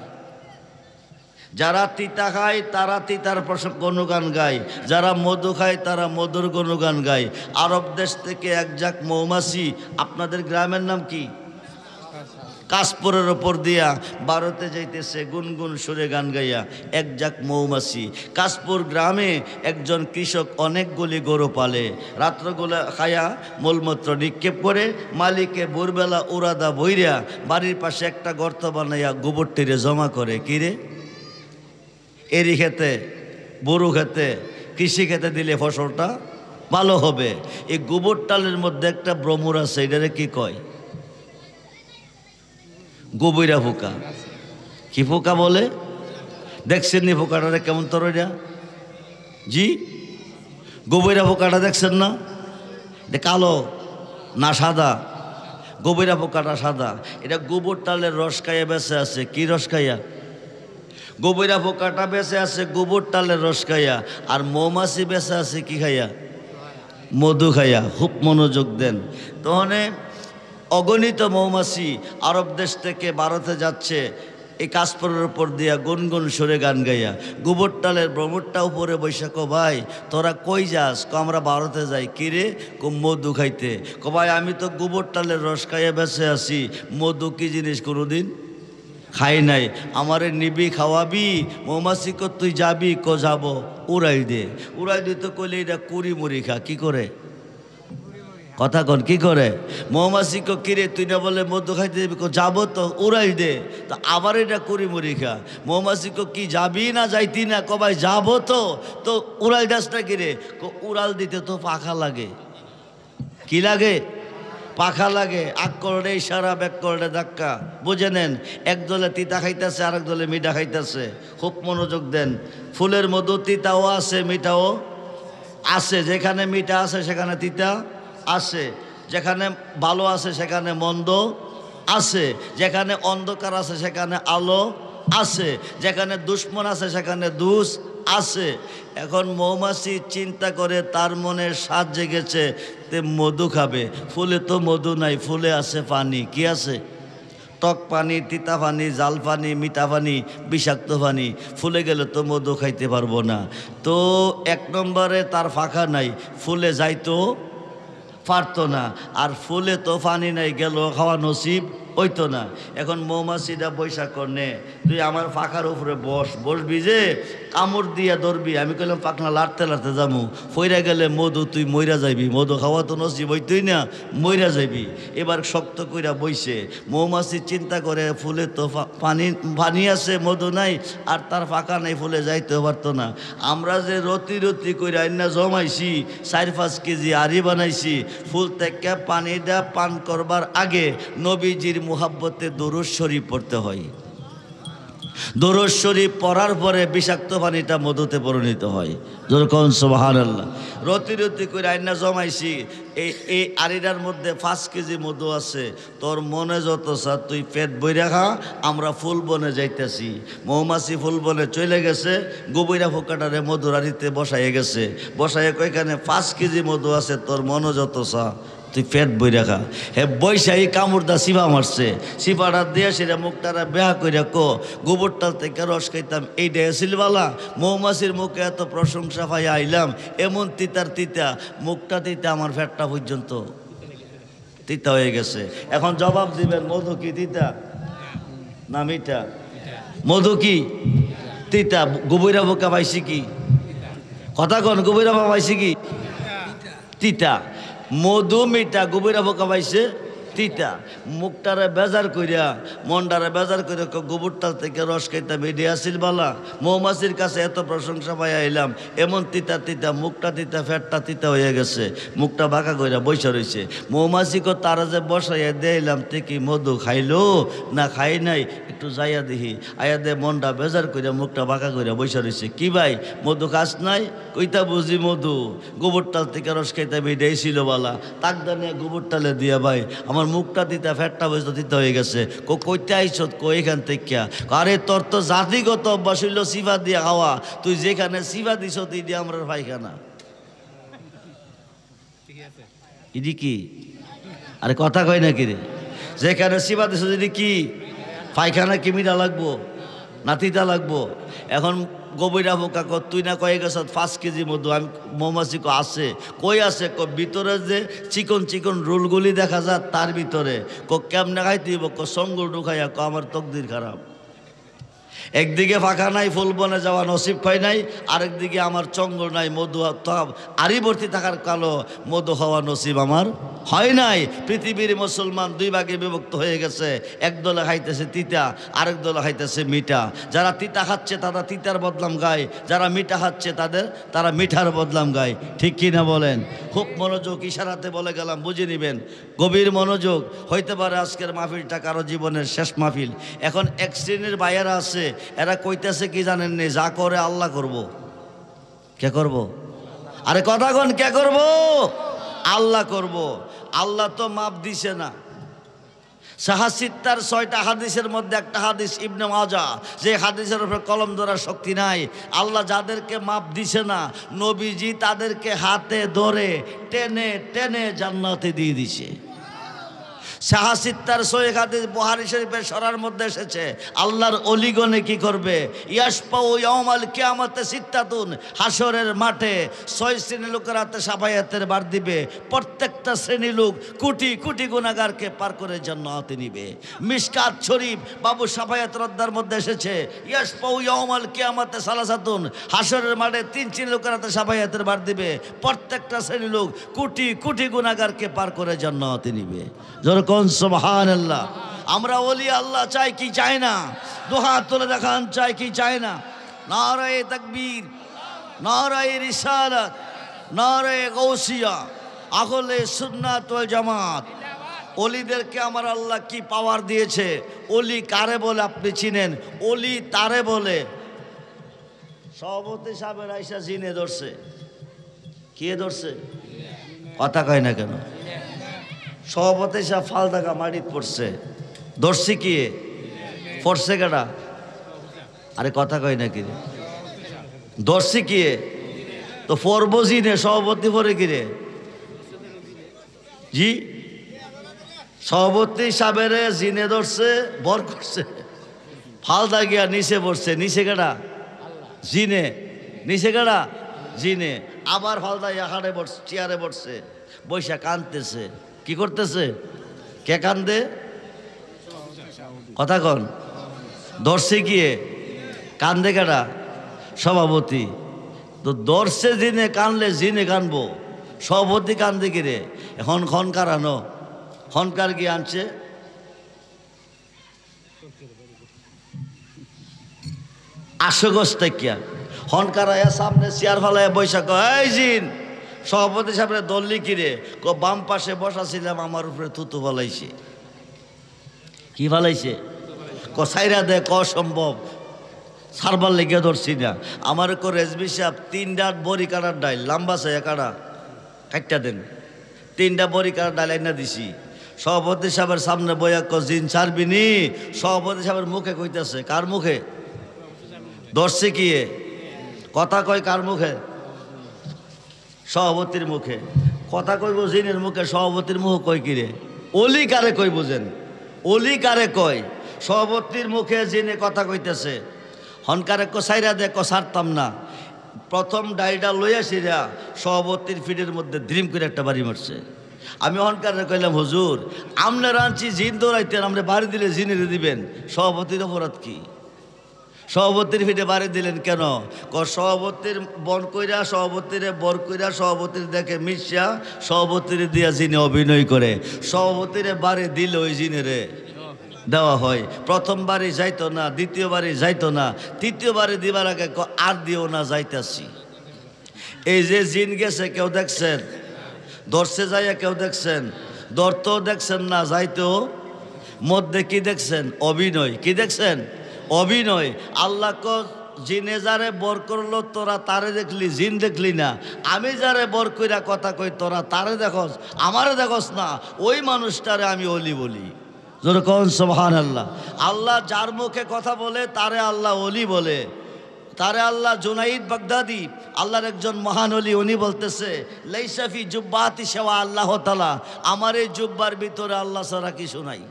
যারা তিতা খায় তারা তিতার গুণগান গায়, যারা মধু খায় তারা মধুর গুণগান গায়। আরব দেশ থেকে এক ঝাঁক মৌমাছি, আপনাদের গ্রামের নাম কি? কাশপুরের ওপর দিয়া ভারতে যাইতেছে গুনগুন সুরে গান গাইয়া এক ঝাঁক মৌমাছি। কাশপুর গ্রামে একজন কৃষক অনেকগুলি গরু পালে। রাত্রগুলা খায়া মলমূত্র নিক্ষেপ করে মালিকে ভোরবেলা উড়াদা বইরা বাড়ির পাশে একটা গর্ত বানাইয়া গোবর টেরে জমা করে। কিরে, এরি খেতে, বড়ু খেতে, কৃষি খেতে দিলে ফসলটা ভালো হবে। এই গোবর টালের মধ্যে একটা ভ্রমর আছে, এটারে কি কয়? গোবইরা পোকা। কি পোকা বলে? দেখছেন নি পোকাটারে কেমন তরইরা? জি, গোবইরা পোকাটা দেখছেন না? এটা কালো না সাদা? গোবইরা পোকাটা সাদা। এটা গোবর টালের রস খাইয়া বেঁচে আছে। কি রস খাইয়া? গোবইরা পোকাটা বেঁচে আছে গোবর টালের রস খাইয়া। আর মৌমাছি বেঁচে আছে কি খাইয়া? মধু খাইয়া। খুব মনোযোগ দেন। তখনে অগণিত মৌমাছি আরব দেশ থেকে ভারতে যাচ্ছে এই কাশপুরের উপর দিয়া গুনগুন সুরে গান গাইয়া। গোবর টালের ভ্রমরটা উপরে বৈশাখ। ভাই তোরা কই যাস? আমরা ভারতে যাই। কিরে? মধু খাইতে। ভাই আমি তো গোবর টালের রস খাইয়া বেঁচে আছি, মধু কি জিনিস কোনোদিন খাই নাই, আমারে নিবি খাওয়াবি? মৌমাছি কো তুই যাবি? কো যাব। উড়াই দে। উড়াই দিতে কইলে এটা কুড়ি মুড়ি খা। কি করে? কথা কন, কি করে? মৌমাছি কো কিরে তুই না বলে মধু খাইতে যাবি? কো যাবো তো। উড়াই দে। তো আবার এটা কুড়ি মুড়ি খা। মৌমাছি কো কি যাবি না যাইতি না? কো ভাই যাবো তো। তো উড়াই দাস না কিরে? কো উড়াল দিতে তো পাখা লাগে। কি লাগে? পাখা লাগে। আগ করলে ইশারা, ব্যাক করলে ধাক্কা। বুঝে নেন। এক দলে তিতা খাইতেছে, আরেক দলে মিঠা খাইতেছে। খুব মনোযোগ দেন। ফুলের মধু তিতাও আছে, মিঠাও আছে। যেখানে মিঠা আছে সেখানে তিতা আছে, যেখানে ভালো আছে সেখানে মন্দ আছে, যেখানে অন্ধকার আছে সেখানে আলো আছে, যেখানে দুশ্মন আছে সেখানে দুষ আছে। এখন মৌমাছি চিন্তা করে, তার মনে স্বাদ জেগেছে, তে মধু খাবে। ফুলে তো মধু নাই, ফুলে আছে পানি। কি আছে? টক পানি, তিতা পানি, জাল পানি, মিঠা পানি, বিষাক্ত পানি। ফুলে গেলে তো মধু খাইতে পারবো না। তো এক নম্বরে তার ফাঁকা নাই, ফুলে যাইতো পারতো না। আর ফুলে তো পানি নাই, গেল খাওয়া নসিব হইতো না। এখন মৌমাছিটা বৈশাখ করনে, তুই আমার পাখার উপরে বসবি যে কামড় দিয়া ধরবি। আমি কইলাম পাখনা লাড়তে লাড়তে যাবো, ফইরা গেলে মধু তুই মইরা যাইবি। মধু খাওয়া তো নসিব হইতই না, মইরা যাইবি। এবার শক্ত কইরা বইছে। মৌমাছি চিন্তা করে, ফুলে তো পানি আছে, মধু নাই, আর তার ফাঁকা নাই, ফুলে যাইতেও পারতো না। আমরা যে রতি কইরা আইনা জমাইছি 4-5 কেজি আড়ি বানাইছি, ফুল থেকে পানিটা পান করবার আগে নবীজির মুহাব্বতে দরুদ শরীফ পড়তে হয়। দরুদ শরীফ পড়ার পরে বিষাক্ত পানিটা মধুতে পরিণত হয়। যেরকম সুবহানাল্লাহ। রতি করে আইনা জমাইছি, এই আড়িটার মধ্যে 5 কেজি মধু আছে। তোর মনে যত চা তুই পেট বইরা খা, আমরা ফুল বনে যাইতেছি। মৌমাছি ফুল বনে চলে গেছে, গোবইরা ফোকাটারে মধুর আড়িতে বসাইয়ে গেছে। বসাইয়ে কইখানে 5 কেজি মধু আছে, তোর মনে যত চা তুই পেট বই রাখা। হে বৈশাহী কামড়দা শিবা মারছে, শিবাটা দিয়ে সেটা মুখটারা বেহা করে কো গোবরটাল থেকে রস খাইতাম এইটা এসিলবালা। মৌমাছির মুখে এত প্রশংসা পাই আইলাম, এমন তিতার তিতা, মুখটা তিতা আমার পেটটা পর্যন্ত তিতা হয়ে গেছে। এখন জবাব দিবেন মধু কি তিতা না মিঠা? মধু কি তিতা? গোবরা বোকা পাইছি কি? কথা কন, গোবরা বোকা পাইছি কি? তিতা। মধু মিঠা, গোবরা বোকা পাইছে তিতা। মুখটারে বেজার কইরা মনটারে বেজার করে গোবরটাল থেকে রস খাইতাম এডি আসিল বালা। মৌমাছির কাছে এত প্রশংসা পাই আইলাম, এমন তিতা তিতা, মুখটা তিতা, ফ্যাটটা তিতা হয়ে গেছে, মুখটা বাঁকা কইরা বৈশা রয়েছে। মৌমাছিকে তারা যে বসাইয়া দিলাম তে কি মধু খাইলো না খাই নাই, একটু যাইয়া দেখি। আয়া দে মনটা বেজার কইরা মুখটা বাঁকা কইরা বৈশা রয়েছে। কি ভাই মধু খাস নাই? কইতা বুঝি মধু, গোবরটাল থেকে রস খাইতাম এটাই ছিল বালা। তাকদা নিয়ে গোবরটালে দিয়া ভাই আমার মুখটা দিতে ফ্যাটটা বসে দিতে হয়ে গেছে। কইতে আইস এখান থেকে? আরে তোর তো জাতিগত অভ্যাস হইল সিফা দিয়ে খাওয়া, তুই যেখানে সিফা দিস তুই দিয়ে আমরা পায়খানা। ইডি কি? আরে কথা কয় না কি রে? যেখানে সিফা দিস যদি কি পায়খানা কি মিঠা লাগবো না তিতা লাগবো? এখন গভীরা বোকা তুই না কয়ে গেছ 5 কেজি মধু। আমি মৌমাছি আছে কই আছে? ভিতরে যে চিকন চিকন রোলগুলি দেখা যায় তার ভিতরে কেমনে খাইতে সঙ্গল ঢুকাইয়া আমার তকদির খারাপ। একদিকে ফাঁকা নাই, ফুল বনে যাওয়া নসিব হয় নাই, আরেকদিকে আমার চঙ্গল নাই, মধু আরই ভর্তি থাকার কালো মধু হওয়া নসিব আমার হয় নাই। পৃথিবীর মুসলমান 2 ভাগে বিভক্ত হয়ে গেছে, এক দলে খাইতেছে তিতা, আরেক দলে খাইতেছে মিঠা। যারা তিতা খাচ্ছে তারা তিতার বদলাম গায়, যারা মিঠা খাচ্ছে তারা মিঠার বদলাম গায়। ঠিক কি না বলেন? খুব মনোযোগ, ইশারাতে বলে গেলাম, বুঝে নেবেন, গভীর মনোযোগ। হইতে পারে আজকের মাহফিলটা কারো জীবনের শেষ মাহফিল। এখন এক শ্রেণীর ভাইয়েরা আছে, এরা কইতেছে কি জানেন নি? যা করে আল্লাহ করব। কে করব? আরে কথা কোন, কে করব? আল্লাহ করব। আল্লাহ তো মাপ দিছে না। সাহাসিত্তার 6টা হাদিসের মধ্যে একটা হাদিস ইবনে মাজাহ, যে হাদিসের উপরে কলম ধরার শক্তি নাই। আল্লাহ যাদেরকে মাপ দিছে না, নবীজি তাদেরকে হাতে ধরে টেনে টেনে জান্নাতে দিয়ে দিছে। সাহাসিত্তার 6 হাদিস বুখারী শরীফের সরার মধ্যে এসেছে। আল্লাহর অলিগণে কি করবে? ইয়াসপাউ ইয়াউমাল কিয়ামাতে সিত্তাতুন, হাসরের মাঠে 6 শ্রেণীর লোকের হাতে সাফায়াতের বার দিবে। প্রত্যেকটা শ্রেণী লোক কোটি কোটি গুনাহগারকে পার করে জান্নাতে নিবে। মিশকাত শরীফ বাবু সাফায়াতের অধ্যায়ের মধ্যে এসেছে, ইয়াসপাউ ইয়াউমাল কিয়ামাতে সালাসাতুন, হাসরের মাঠে 3 শ্রেণীর লোকের হাতে সাফায়াতের বার দিবে। প্রত্যেকটা শ্রেণী লোক কোটি কোটি গুনাহগারকে পার করে জান্নাতে নিবে। কোন সুবহানাল্লাহ। আমরা ওলি আল্লাহ চাই কি চাই না? দুহাত তুলে দেখান, চাই কি চাই না? নারায়ে তাকবীর, নারায়ে রিসালাত, নারায়ে গাউসিয়া, আহলে সুন্নাত ওয়াল জামাত। ওলিদেরকে আমার আল্লাহ কি পাওয়ার দিয়েছে। ওলি কারে বলে আপনি চিনেন? ওলি তারে বলে। সভাপতি সাহেবের আইসা জিনে ধরছে। কে ধরছে? কথা কয় না কেন? সভাপতি সাহেব ফালদাকা মাটিত পড়ছে, ধরছি কি পড়ছে কেডা? আরে কথা কয় না কিরে? ধরছি কি তো পড়ব জিনে, সভাপতি পড়ে কিরে? জি সভাপতি সাহেবের জিনে ধরছে, বর করছে, ফালদা গিয়া নিচে পড়ছে। নিচে কেডা? জিনে। নিচে কেডা? জিনে। আবার ফালদা হাড়ে বসছে, চেয়ারে বসছে, বৈশা কাঁদতেছে। কি করতেছে? কে কান্দে? কথা কন। ধরছে গিয়ে কান্দে কেডা? সভাপতি। তো ধরছে জিনে, কানলে জিনে কানবো, সভাপতি কান্দে কিরে? এখন খনকার আনো, খনকার গিয়ে আনছে। আশগোস থেকে খনকার আয়া সামনে চেয়ার ফালাইয়া বৈশাখ, এই জিন সভাপতি সাহেবের দললি কিরে? বাম পাশে বসা ছিলাম, আমার উপরে থুতু ফালাইছে। কি ফালাইছে? সাইরা দে, সম্ভব সারবার লেগে ধরছি না। আমার রেজবি সাহেব 3 ডাট বড়ি কাটার ডাইল, লম্বা চাই কাটা কাটটা দেন। 3টা বড়ি কাটার ডাইল আইনা দিছি। সভাপতি সাহেবের সামনে বইয়া জিন ছাড়বি নি? সভাপতি সাহেবের মুখে কইতেছে। কার মুখে? ধরছে কি কথা কয়? কার মুখে? সভাপতির মুখে। কথা কইব জিনের মুখে, সভাপতির মুখ কই কিরে? অলি কারে কই বুঝেন? অলি কারে কয়? সভাপতির মুখে জিনে কথা কইতেছে। হনকারে সাইরা দে, সারতাম না। প্রথম ডাইটা লইয়া সিরা সভাপতির ফিডের মধ্যে দ্রিম করে একটা বাড়ি মারছে। আমি হনকারে কইলাম, হুজুর আমনে রাঁচি জিন দৌড়াইতেন, আমরা বাড়ি দিলে জিনেরে দিবেন, সভাপতির অপরাধ কি? সভাপতির ফিটে বাড়ি দিলেন কেন? সভাপতির বন কইরা, সভাপতিরে বর কইরা, সভাপতির দেখে মিশা, সভাপতির দিয়া জিনে অভিনয় করে, সভাপতিরে বাড়ি দিল ওই জিনেরে দেওয়া হয়। প্রথমবারই যাইতো না, দ্বিতীয়বারই যাইতো না, তৃতীয়বারে দিবার আগে আর দিও না, যাইতাছি। এই যে জিন গেছে কেউ দেখছেন? দর্শে যাইয়া কেউ দেখছেন? দরতেও দেখছেন না, যাইতেও মধ্যে কি দেখছেন? অভিনয়। কি দেখছেন? অভিনয়। আল্লাহ জিনে যারে বর করলো তোরা তারে দেখলি, জিন দেখলি না। আমি যারে বর কইরা কথা কই তোরা তারে দেখস, আমারে দেখস না। ওই মানুষটারে আমি অলি বলি। যেরকম সুবহানাল্লাহ। আল্লাহ যার মুখে কথা বলে তারে আল্লাহ অলি বলে। তারে আল্লাহ জুনাইদ বাগদাদি, আল্লাহর একজন মহান অলি, উনি বলতেছে লাইসাফি জুব্বাতি সেওয়া আল্লাহ তাআলা, আমার এই জুব্বার ভিতরে আল্লাহ ছাড়া কিছু নাই।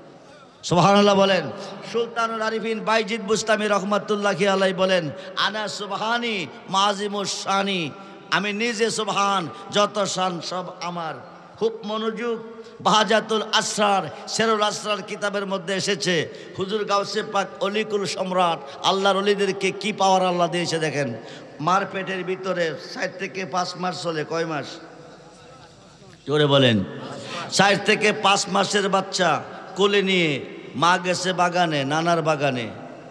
সুবহানাল্লাহ বলেন। সুলতানুল আরিফিন বাইজিদ বুস্তামি রহমাতুল্লাহি আলাইহি বলেন, আনা সুবহানি মাযিমুশ শানি, আমি নিজে সুবহান, যত শান সব আমার। খুব মনোযোগ। বাহাজাতুল আসরার, শেরুল আসরার কিতাবের মধ্যে এসেছে, হুজুর গাউসে পাক অলিকুল সম্রাট, আল্লাহর অলিদেরকে কি পাওয়ার আল্লাহ দিয়েছে দেখেন। মার পেটের ভিতরে 4 থেকে 5 মাস চলে। কয় মাস? জোরে বলেন। 4 থেকে 5 মাসের বাচ্চা কোলে নিয়ে মা গেছে বাগানে, নানার বাগানে,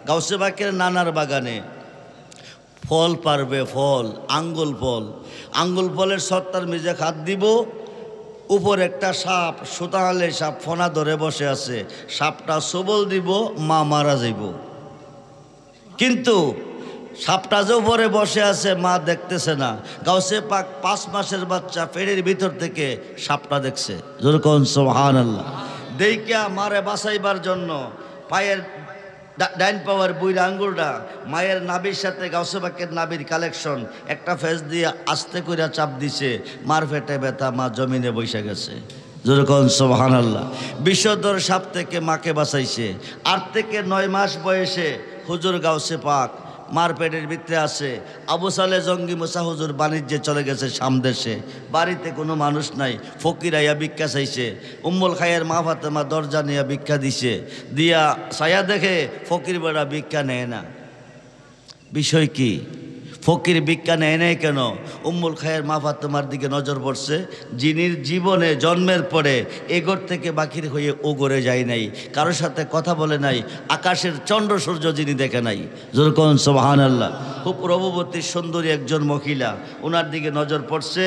গাউসে পাকের নানার বাগানে। ফল পারবে, ফল, আঙ্গুল ফল। আঙ্গুল ফলের সত্তার মেজে হাত দিব, উপর একটা সাপ, সুতাহালে সাপ ফনা ধরে বসে আছে। সাপটা সবল দিব, মা মারা যাইব। কিন্তু সাপটা যে উপরে বসে আছে মা দেখতেছে না। গাউসে পাক 5 মাসের বাচ্চা পেটের ভিতর থেকে সাপটা দেখছে। যেরকম সুবহানাল্লাহ। দেইকা মারে বাঁচাইবার জন্য পায়ের ডাইন পাওয়ার বুইরা আঙ্গুলটা মায়ের নাভির সাথে গাউসে পাকের নাভির কালেকশন, একটা ফেস দিয়ে আস্তে কইরা চাপ দিছে। মার পেটে ব্যথা, মা জমিনে বসে গেছে। যেরকম সুবহানাল্লাহ। বিষধর সাপ থেকে মাকে বাঁচাইছে। 8 থেকে 9 মাস বয়সে হুজুর গাউসে পাক মার পেটের ভিতরে আছে। আবু সালে জঙ্গি মুসা হুজুর বাণিজ্যে চলে গেছে সামদেশে। বাড়িতে কোনো মানুষ নাই, ফকির আইয়া ভিক্ষা চাইছে। উম্মুল খায়ের মা ফাতেমা দরজা নিয়ে ভিক্ষা দিছে। দিয়া ছায়া দেখে ফকির বেড়া ভিক্ষা নেয় না। বিষয় কি? ফকির ভিক্ষা নেয় নাই কেন? উম্মুল খায়ের মা ফাতেমার দিকে নজর পড়ছে। যিনির জীবনে জন্মের পরে এ ঘর থেকে বাকির হয়ে ও ঘরে যায় নাই, কারোর সাথে কথা বলে নাই, আকাশের চন্দ্র সূর্য যিনি দেখে নাই। যেরকম সুবহানাল্লাহ। খুব রূপবতী সুন্দরী একজন মহিলা, ওনার দিকে নজর পড়ছে।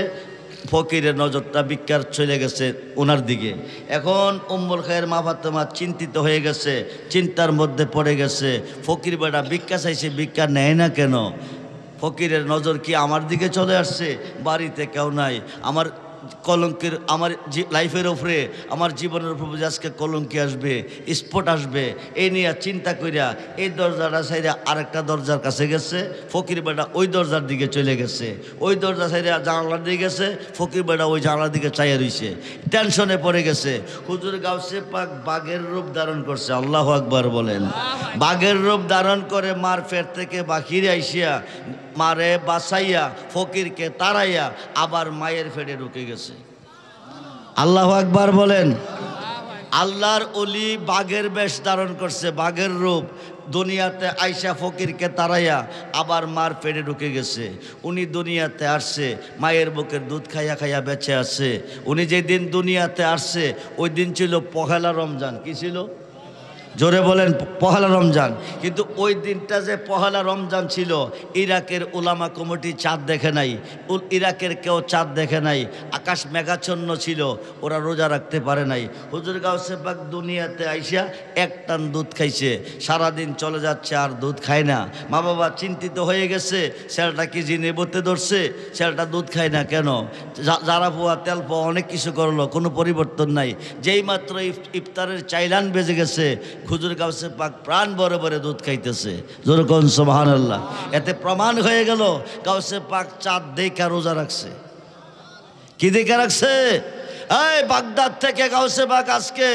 ফকিরের নজরটা ভিক্ষার চলে গেছে ওনার দিকে। এখন উম্মুল খায়ের মা ফাতেমা চিন্তিত হয়ে গেছে, চিন্তার মধ্যে পড়ে গেছে। ফকির বেটা ভিক্ষা চাইছে, ভিক্ষা নেয় না কেন? ফকিরের নজর কি আমার দিকে চলে আসছে? বাড়িতে কেউ নাই, আমার কলঙ্কের, আমার লাইফের উপরে, আমার জীবনের উপরে আজকে কলঙ্কি আসবে, স্পট আসবে, এই নিয়ে চিন্তা কইরা এই দরজাটা সাইডে আরেকটা দরজার কাছে গেছে। ফকির বেটা ওই দরজার দিকে চলে গেছে। ওই দরজা সাইডে জানলার দিকে গেছে, ফকির বেটা ওই জানলার দিকে চাইয়া রইছে, টেনশনে পড়ে গেছে। হুজুর গাউসে পাক বাঘের রূপ ধারণ করছে। আল্লাহু আকবার বলেন। বাঘের রূপ ধারণ করে মার পেট থেকে বাহিরে আইসিয়া মারে বাঁচাইয়া ফকিরকে তাড়াইয়া আবার মায়ের পেটে ঢুকে গেছে। আল্লাহু আকবার বলেন। আল্লাহর ওলি বাঘের বেশ ধারণ করছে, বাঘের রূপ, দুনিয়াতে আইসা ফকিরকে তাড়াইয়া আবার মার পেটে ঢুকে গেছে। উনি দুনিয়াতে আসছে, মায়ের বুকের দুধ খাইয়া খাইয়া বেঁচে আছে। উনি যেদিন দুনিয়াতে আসছে ওই দিন ছিল পহেলা রমজান। কি ছিল? জোরে বলেন। পহেলা রমজান। কিন্তু ওই দিনটা যে পহেলা রমজান ছিল, ইরাকের উলামা কমিটি চাঁদ দেখে নাই, ইরাকের কেউ চাঁদ দেখে নাই, আকাশ মেঘাচ্ছন্ন ছিল, ওরা রোজা রাখতে পারে নাই। হুজুর গাউসে পাক দুনিয়াতে আইসা এক টান দুধ খাইছে, সারাদিন চলে যাচ্ছে আর দুধ খায় না। মা বাবা চিন্তিত হয়ে গেছে, ছেলেটা কি জিনে বলতে ধরছে, ছেলেটা দুধ খায় না কেন? যারা পোয়া তেল পোয়া অনেক কিছু করলো, কোনো পরিবর্তন নাই। যেই মাত্র ইফতারের চাইলান বেজে গেছে, হুজুর গাউসে পাক প্রাণ ভরে ভরে দুধ খাইতেছে। যেরকম সুবহানাল্লাহ। এতে প্রমাণ হয়ে গেল গাউসে পাক চাঁদ দেখা রোজা রাখছে। কি দেখে রাখছে? এই বাগদাদ থেকে গাউসে বাগ আজকে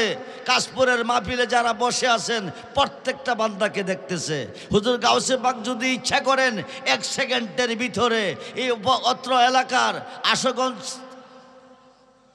কাশপুরের মাহফিলে যারা বসে আছেন প্রত্যেকটা বান্দাকে দেখতেছে। হুজুর গাউসে বাগ যদি ইচ্ছা করেন 1 সেকেন্ডের ভিতরে এই অত্র এলাকার আশুগঞ্জ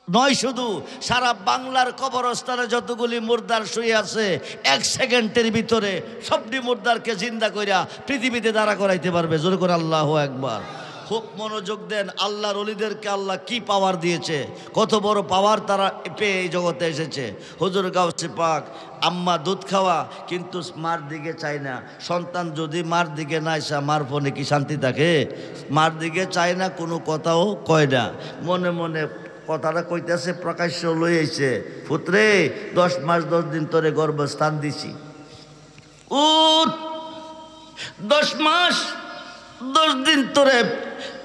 নয়, শুধু সারা বাংলার কবরস্থানে যতগুলি মুর্দার শুয়ে আছে 1 সেকেন্ডের ভিতরে সবটি মুর্দারকে জিন্দা কইরা পৃথিবীতে দাঁড়া করাইতে পারবে। জোরে করে আল্লাহু আকবার। খুব মনোযোগ দেন, আল্লাহর ওলিদেরকে আল্লাহ কি পাওয়ার দিয়েছে, কত বড় পাওয়ার তারা পেয়ে এই জগতে এসেছে। হুজুর গাউসে পাক আম্মা দুধ খাওয়া, কিন্তু মার দিকে চায় না। সন্তান যদি মার দিকে না আসা, মার ফোনে কি শান্তি থাকে? মার দিকে চায় না, কোনো কথাও কয় না, মনে মনে কথাটা কইতেছে, প্রকাশ্য লই আইছে, পুত্রে 10 মাস 10 দিন তোরে গর্ভস্থান দিছি। 10 মাস 10 দিন তোরে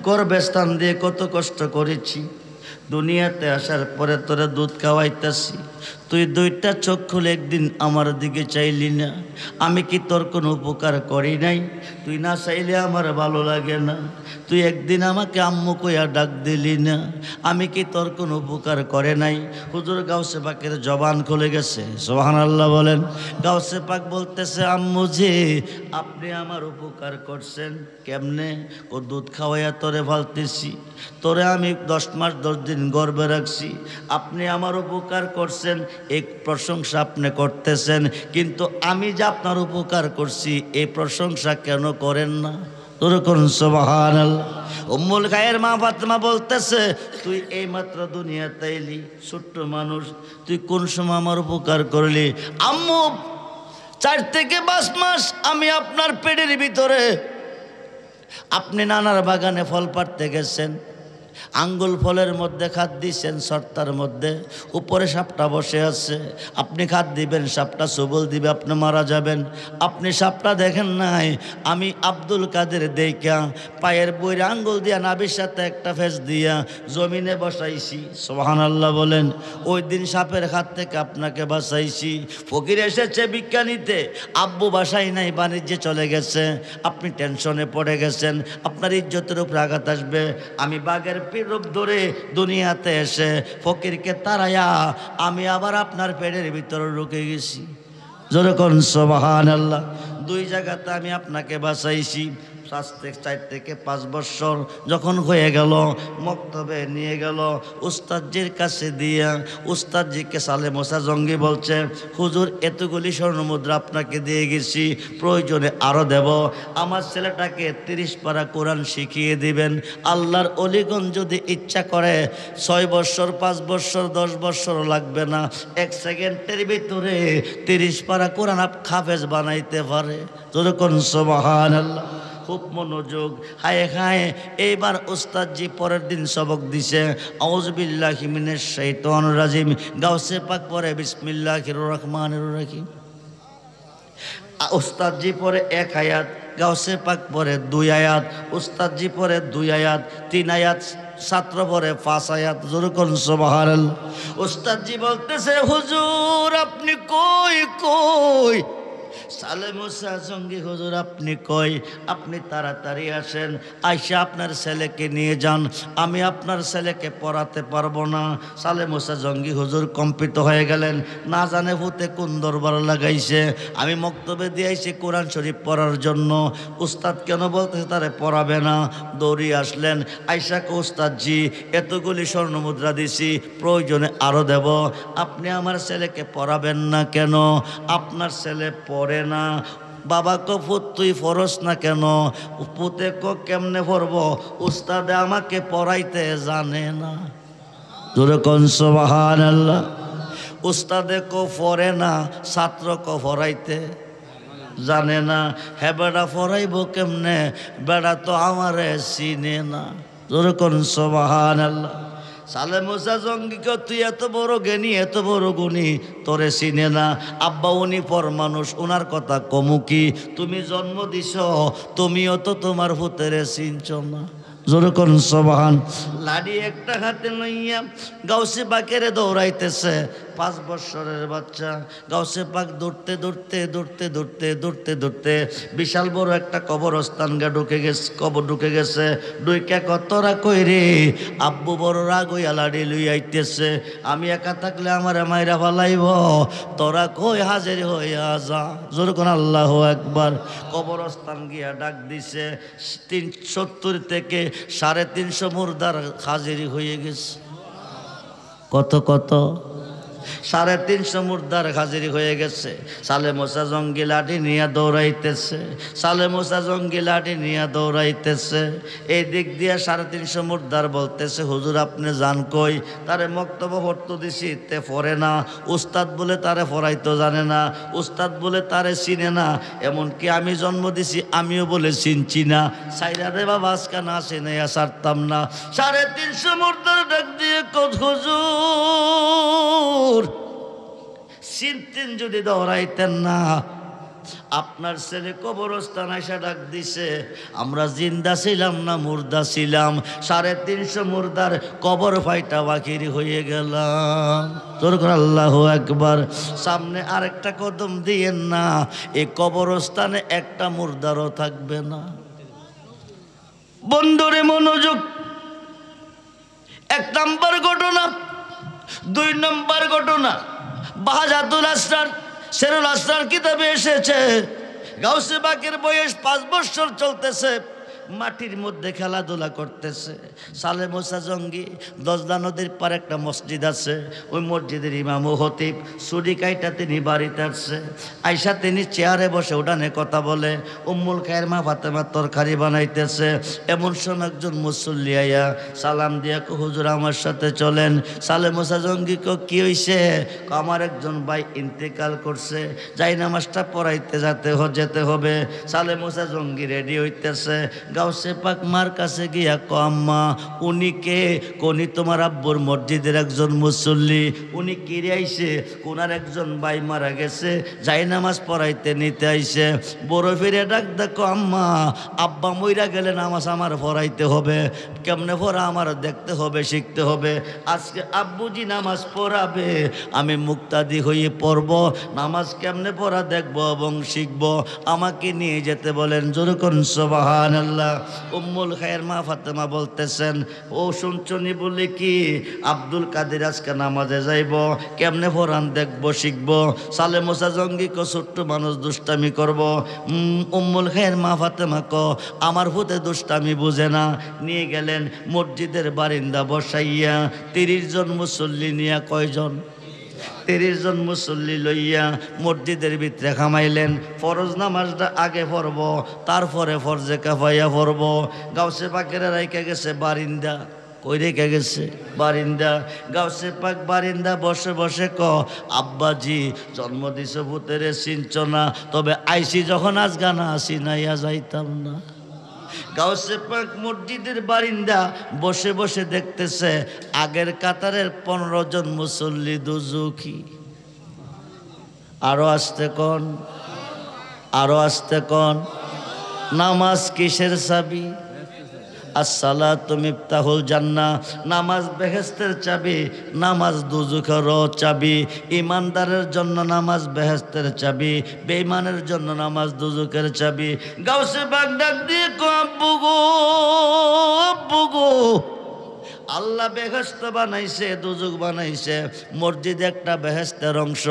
গর্ভস্থান দিয়ে কত কষ্ট করেছি, দুনিয়াতে আসার পরে তোরে দুধ খাওয়াইতেছি, তুই 2টা চোখ খুলে একদিন আমার দিকে চাইলি না। আমি কি তোর কোনো উপকার করি নাই? তুই না চাইলে আমার ভালো লাগে না। তুই একদিন আমাকে আম্মু কইয়া ডাক দিলি না। আমি কি তোর কোনো উপকার করে নাই? হুজুর গাউসে পাকের জবান খুলে গেছে, সুবহানাল্লাহ বলেন। গাউসে পাক বলতেছে, আম্মু জি আপনি আমার উপকার করছেন কেমনে? ও দুধ খাওয়াইয়া তোরে ফালতেছি, তোরে আমি 10 মাস 10 দিন গর্ভে রাখছি, আপনি আমার উপকার করছেন, এই প্রশংসা আপনি করতেছেন, কিন্তু আমি যে আপনার উপকার করছি এই প্রশংসা কেন করেন না? তোরকম সুবহানাল্লাহ। উম্মুল খায়ের মা ফাতেমা বলতেছে, তুই এইমাত্র দুনিয়াতে এলি, ছোট্ট মানুষ, তুই কোন সময় আমার উপকার করলি? আম্মু 4 থেকে 5 মাস আমি আপনার পেটের ভিতরে, আপনি নানার বাগানে ফল পাড়তে গেছেন, আঙ্গুল ফলের মধ্যে খাদ দিয়েছেন, সর্তার মধ্যে উপরে সাপটা বসে আছে, আপনি খাদ দিবেন, সাপটা সবল দিবে, আপনি মারা যাবেন। আপনি সাপটা দেখেন নাই, আমি আব্দুল কাদের দেখা পায়ের বইরে আঙ্গুল দিয়া নাভির সাথে একটা ফেস দিয়া জমিনে বসাইছি, সুবহানাল্লাহ বলেন। ওই দিন সাপের হাত থেকে আপনাকে বাঁচাইছি। ফকির এসেছে বিজ্ঞানীতে, আব্বু বাসাই নাই, বাণিজ্যে চলে গেছে, আপনি টেনশনে পড়ে গেছেন, আপনার ইজ্জতের উপরে আঘাত আসবে। আমি বাঘের রূপ ধরে দুনিয়াতে এসে ফকিরকে তাড়াইয়া আমি আবার আপনার পেটের ভিতরে ঢুকে গেছি। জোরে কোন সুবহানাল্লাহ। 2 জায়গাতে আমি আপনাকে বাঁচাইছি। 4 থেকে 5 বছর যখন হয়ে গেল, মক্তবে নিয়ে গেল উস্তাদজির কাছে দিয়া, উস্তাদজিকে সালে মোসা জঙ্গি বলছে, হুজুর এতগুলি স্বর্ণমুদ্রা আপনাকে দিয়ে গেছি, প্রয়োজনে আরও দেব, আমার ছেলেটাকে 30 পারা কোরআন শিখিয়ে দিবেন। আল্লাহর অলিগণ যদি ইচ্ছা করে 6 বছর 5 বছর 10 বছর লাগবে না, 1 সেকেন্ডের ভিতরে 30 পারা কোরআন হাফেজ বানাইতে পারে। যখন সুবহানাল্লাহ। খুব মনোযোগ, হায় হায়। এইবার উস্তাদজি পরের দিন সবক দিছে, আউযু বিল্লাহি মিনাশ শাইতানির রাজিম। গাউসে পাক পরে বিসমিল্লাহির রহমানির রহিম। উস্তাদজি পরে 1 আয়াত, গাউসে পাক পরে 2 আয়াত, উস্তাদজি পরে 2 আয়াত, 3 আয়াত, ছাত্র পরে 5 আয়াত। যখন সুবহানাল্লাহ। উস্তাদজি বলতেছে, হুজুর আপনি কই কই? সালে মুসা জঙ্গি, হুজুর আপনি কই? আপনি তাড়াতাড়ি আসেন, আইসা আপনার ছেলেকে নিয়ে যান, আমি আপনার ছেলেকে পড়াতে পারবো না। সালে মুসা জঙ্গি হুজুর কম্পিত হয়ে গেলেন, না জানে ভূতে কোন দরবার লাগাইছে। আমি মক্তবে দিয়েছি কোরআন শরীফ পড়ার জন্য, উস্তাদ কেন বলতেছে তারে পড়াবে না? দৌড়িয়ে আসলেন, আইসাকে উস্তাদজি এতগুলি স্বর্ণমুদ্রা দিছি, প্রয়োজনে আরও দেব, আপনি আমার ছেলেকে পড়াবেন না কেন? আপনার ছেলে পড়ে না। বাবা কো পুত তুই ফরস না কেন? পুতে কো কেমনে পড়ব? উস্তাদে আমাকে পড়াইতে জানে না। জোরে কোন সুবহানাল্লাহ। উস্তাদে কো পড়ে না, ছাত্র কো পড়াইতে জানে না। হে বেড়া পড়াইব কেমনে? বেড়া তো আমারে চিনে না। জোরে কোন সুবহানাল্লাহ। সালে মুসা জঙ্গিকে, তুই এত বড় জ্ঞানী এত বড় গুণী, তোরে চিনে না। আব্বা উনি পর মানুষ, ওনার কথা কমু কি? তুমি জন্ম দিছ, তুমিও তো তোমার ভূতেরে চিনছ না। জোরে কোন সুবহান। লাড়ি একটা হাতে লইয়া গাউসে পাকেরে দৌড়াইতেছে, 5 বছরের বাচ্চা। গাউসে পাক দৌড়তে দৌড়তে দৌড়তে দৌড়তে দৌড়তে দৌড়তে বিশাল বড় একটা কবরস্থান ঢুকে গেছে, কবর ঢুকে গেছে। ডুইকা কতরা কই রে, আব্বু বড় রাগ হইয়া লাড়ি লই আইতেছে, আমি একা থাকলে আমার মাইরা ফালাইব, তোরা কই হাজির হইয়া যা। জোর কোন আল্লাহু আকবার। কবরস্থান গিয়া ডাক দিছে, 370 থেকে 350 মুর্দার হাজিরি হয়ে গেছে। কত কত 350 মুর্দার হাজিরি হয়ে গেছে। সালে মোসা জঙ্গি লাঠি নিয়ে দৌড়াইতেছে, সালে মোসা জঙ্গি লাঠি নিয়ে দৌড়াইতেছে। এই দিক দিয়ে 350 মুর্দার বলতেছে, হুজুর আপনি যান কই? তারে বক্তব্য পড়তে দিছি, তে পড়ে না। উস্তাদ বলে তারে পড়াইতে জানে না, উস্তাদ বলে তারে চিনে না, এমনকি আমি জন্ম দিছি আমিও বলে চিনছি না। সাইরা রে বাবা আজকে না চিনে ছাড়তাম না। 350 মুর্দার ডাক দিয়ে কত হুজুর চিনতেন যদি দৌড়াইতেন না। আপনার ছেলে কবরস্থান আইসা ডাক দিছে, আমরা জিন্দা ছিলাম না মুর্দা ছিলাম। 350 মুর্দার কবর ফাইটা বাকিরি হয়ে গেলাম। তোর আল্লাহু আকবার। সামনে আরেকটা কদম দিয়েন না, এই কবরস্থানে একটা মুর্দারও থাকবে না। বন্ধুরে মনোযোগ। 1 নম্বর ঘটনা। 2 নম্বর ঘটনা বাহাজাতুল আসরার সেরুল আসরার কিতাবে এসেছে, গাউসে পাকের বয়স 5 বছর চলতেছে, মাটির মধ্যে খেলাধুলা করতেছে। সালে মোসা জঙ্গি দজলা নদীর পার একটা মসজিদ আছে, ওই মসজিদের ইমাম ও খতিব ছুরি কাইটা তিনি বাড়িতে আসছে। আইসা তিনি চেয়ারে বসে উঠানে কথা বলে, উম্মুল খায়ের মা ফাতেমা তরকারি বানাইতেছে। এমন সময় একজন মুসল্লি আইয়া সালাম দিয়া কো হুজুর আমার সাথে চলেন। সালে মোসা জঙ্গি কো কি হইছে? আমার একজন ভাই ইন্তেকাল করছে, যাই নামাজটা পড়াইতে যেতে হবে। সালে মোসা জঙ্গি রেডি হইতেছে। গাউসে পাক মার কাছে গিয়া কো আম্মা উনি কে? কোনি তোমার আব্বুর মসজিদের একজন মুসল্লি। উনি কিরে আইছে? কোনার একজন ভাই মারা গেছে, যাই নামাজ পড়াইতে নিতে আইছে। বড় ফিরে ডাক দেখো আম্মা, আব্বা মইরা গেলে নামাজ আমার পড়াইতে হবে, কেমনে পড়া আমার দেখতে হবে, শিখতে হবে। আজকে আব্বুজি নামাজ পড়াবে, আমি মুক্তাদি হয়ে পড়ব, নামাজ কেমনে পড়া দেখব এবং শিখব। আমাকে নিয়ে যেতে বলেন। জোরে কোন সুবহানাল্লাহ। উম্মুল খায়ের মা ফাতেমা বলতেছেন, ও শুনছনি বলে কি আব্দুল কাদের আজকে নামাজে যাইব, কেমনে পড়ান দেখব, শিখব। সালে মোসা জঙ্গি কো ছোট্ট মানুষ দুষ্টামি করব। উম্মুল খায়ের মা ফাতেমা কো আমার হুতে দুষ্টামি বুঝে না। নিয়ে গেলেন মসজিদের বারিন্দা বসাইয়া, 30 জন মুসল্লি নিয়া। কয়জন? 30 জন মুসল্লি লইয়া মসজিদের ভিতরে খামাইলেন। ফরজ নামাজটা আগে পড়ব, তারপরে ফরজে কাফাইয়া পড়ব। গাউসে পাকেরা রাইখা গেছে বারিন্দা। কই রেখে গেছে? বারিন্দা। গাউসে পাক বারিন্দা বসে বসে ক আব্বাজি জন্ম দিছ ভূতেরে চিনছ না, তবে আইসি যখন আজ গানা আসি নাইয়া যাইতাম না। গাউসে পাক মসজিদের বারিন্দা বসে বসে দেখতেছে আগের কাতারের 15 জন মুসল্লি দুজুকি। আরো আসতে কোন, আরো আসতে কোন। নামাজ কিসের চাবি? আসসালাতু মিফতাহুল জান্নাহ। নামাজ বেহেশতের চাবি, নামাজ দুজখের চাবি। ইমানদারের জন্য নামাজ বেহেশতের চাবি, বেঈমানের জন্য নামাজ দুজখের চাবি। গাউসে পাক ডাক দিয়ে কো আব্বু গো, আব্বু গো, আল্লাহ বেহেশত বানাইছে, দুজক বানাইছে। মসজিদ একটা বেহেশতের অংশ।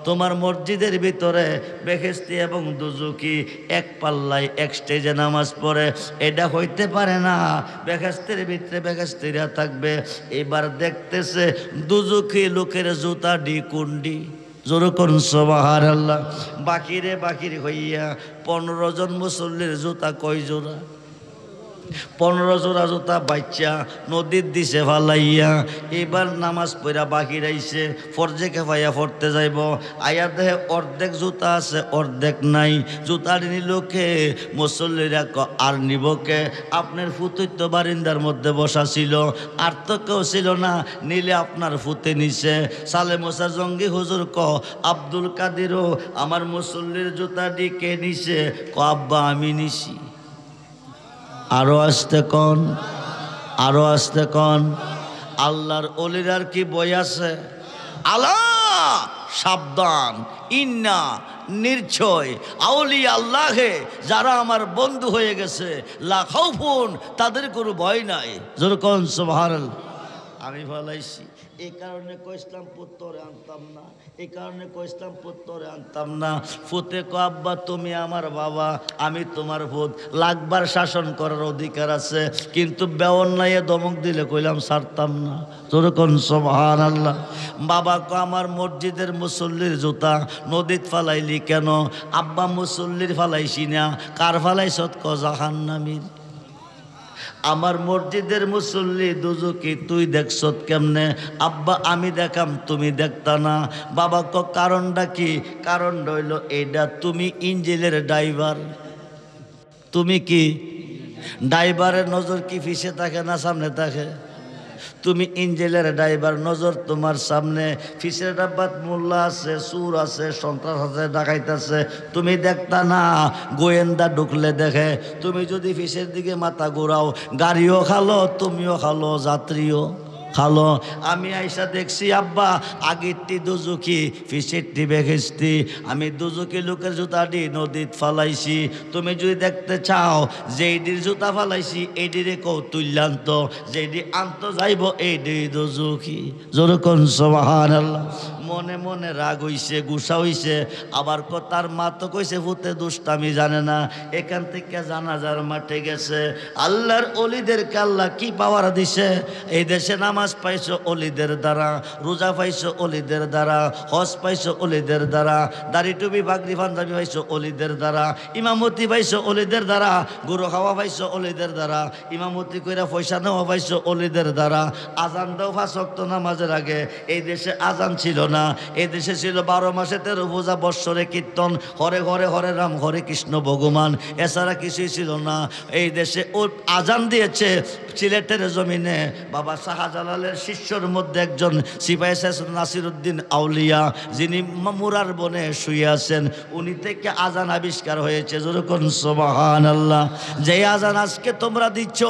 তোমার মসজিদের ভিতরে বেহেশতি এবং দুজকি এক পাল্লায় এক স্টেজে নামাজ পড়ে, এটা হইতে পারে না। বেহেশতের ভিতরে বেহেশতিরা থাকবে। এবার দেখতেছে দুজকি লোকের জুতা ডি কুন্ডি। জোরে কোন সুবহানাল্লাহ। বাকিরে বাকির হইয়া 15 জন মুসল্লির জুতা কয় জোড়া? 15 জোড়া জুতা বাচ্চা নদীর দিছে ফালাইয়া। এবার নামাজ পড়া বাকি রাইছে, ফরজে কেফাইয়া পড়তে যাইব। আয়া দেহে অর্ধেক জুতা আছে, অর্ধেক নাই। জুতার নিলোকে মুসল্লিরা আর নিবকে? আপনার ফুতুই তো বারিন্দার মধ্যে বসা ছিল, আর তো কেউ ছিল না, নিলে আপনার ফুতে নিছে। সালে মোসা জঙ্গি হুজুর ক আব্দুল কাদিরও আমার মুসল্লির জুতা কে নিছে? ক আব্বা আমি নিছি। আরো আসতে কোন, আরো আসতে কোন। আল্লাহর ওলিরার কি বই আছে? আলা সাবধান, ইন্না নির্ছয় আউলিয়া আল্লাহে যারা আমার বন্ধু হয়ে গেছে, লা খাউফুন তাদের কোনো ভয় নাই। যেরকম সুবহানাল্লাহ। আমি ফলাইছি এই কারণে কইসলাম পুত্তরে আনতাম না, এই কারণে কইসলাম পুত্তরে আনতাম না। ফুতে কো আব্বা তুমি আমার বাবা, আমি তোমার ভূত, লাগবার শাসন করার অধিকার আছে, কিন্তু বেওয়ান্নাইয়ে দমক দিলে কইলাম ছাড়তাম না। যেরকম সুবহানাল্লাহ। বাবা কো আমার মসজিদের মুসল্লির জুতা নদীত ফালাইলি কেন? আব্বা মুসল্লির ফালাইছি না, কার ফালাইছত? ক জাহান্নামীর। আমার মসজিদের মুসল্লি দুজকি, তুই দেখছত কেমনে? আব্বা আমি দেখাম, তুমি দেখতা না। বাবা ক কারণটা কি? কারণ রইল এইটা, তুমি ইঞ্জিনের ড্রাইভার। তুমি কি ড্রাইভারের নজর কি পিছে থাকে না সামনে থাকে? তুমি ইঞ্জিনের ড্রাইভার, নজর তোমার সামনে। ফিসের ডাব্বাত মোল্লা আছে, সুর আছে, সন্ত্রাস আছে, ডাকাইত আছে, তুমি দেখতা না। গোয়েন্দা ঢুকলে দেখে। তুমি যদি ফিসের দিকে মাথা ঘোরাও, গাড়িও খালো, তুমিও খালো, যাত্রীও খালো। আমি আইসা দেখছি আব্বা আগেরটি দুজুকি, ফিসেরটি বেখেস্তি। আমি দুজুকি লোকের জুতাটি নদীত ফালাইছি। তুমি যদি দেখতে চাও যেইটির জুতা ফালাইছি এইটিরে কৌ তুল্যান্ত, যেইটি আন্ত যাইব এইটি দুজুকি। যেরকম সুবহানাল্লাহ। মনে মনে রাগ হইছে, গুসা হইছে। আবার তার মা তো কইছে ভূতে দুষ্টামি জানে না। এখান থেকে জানাজার মাঠে গেছে। আল্লাহর অলিদেরকে আল্লাহ কি পাওয়ার দিছে? এই দেশে নামাজ পাইছো অলিদের দ্বারা, রোজা পাইছো অলিদের দ্বারা, হজ পাইছো অলিদের দ্বারা, দাড়ি টুপি পাগড়ি পাঞ্জাবি পাইছো অলিদের দ্বারা, ইমামতি পাইছো অলিদের দ্বারা, গরু খাওয়া পাইছো অলিদের দ্বারা, ইমামতি কইরা পয়সা নেওয়া পাইছো অলিদের দ্বারা। আজান দাও 5 ওয়াক্ত নামাজের আগে। এই দেশে আজান ছিল না, এই দেশে ছিল 12 মাসে 13 পূজা, বৎসরে কীর্তন, হরে হরে হরে রাম হরে কৃষ্ণ ভগবান, এছাড়া কিছুই ছিল না। এই দেশে ও আজান দিয়েছে সিলেটের জমিনে বাবা শাহজালালের শিষ্যর মধ্যে একজন সিপাহি নাসিরউদ্দিন আউলিয়া, যিনি মুরার বনে শুয়ে আছেন, উনি থেকে আজান আবিষ্কার হয়েছে। যেরকম সুবহানাল্লাহ। যে আজান আজকে তোমরা দিচ্ছ,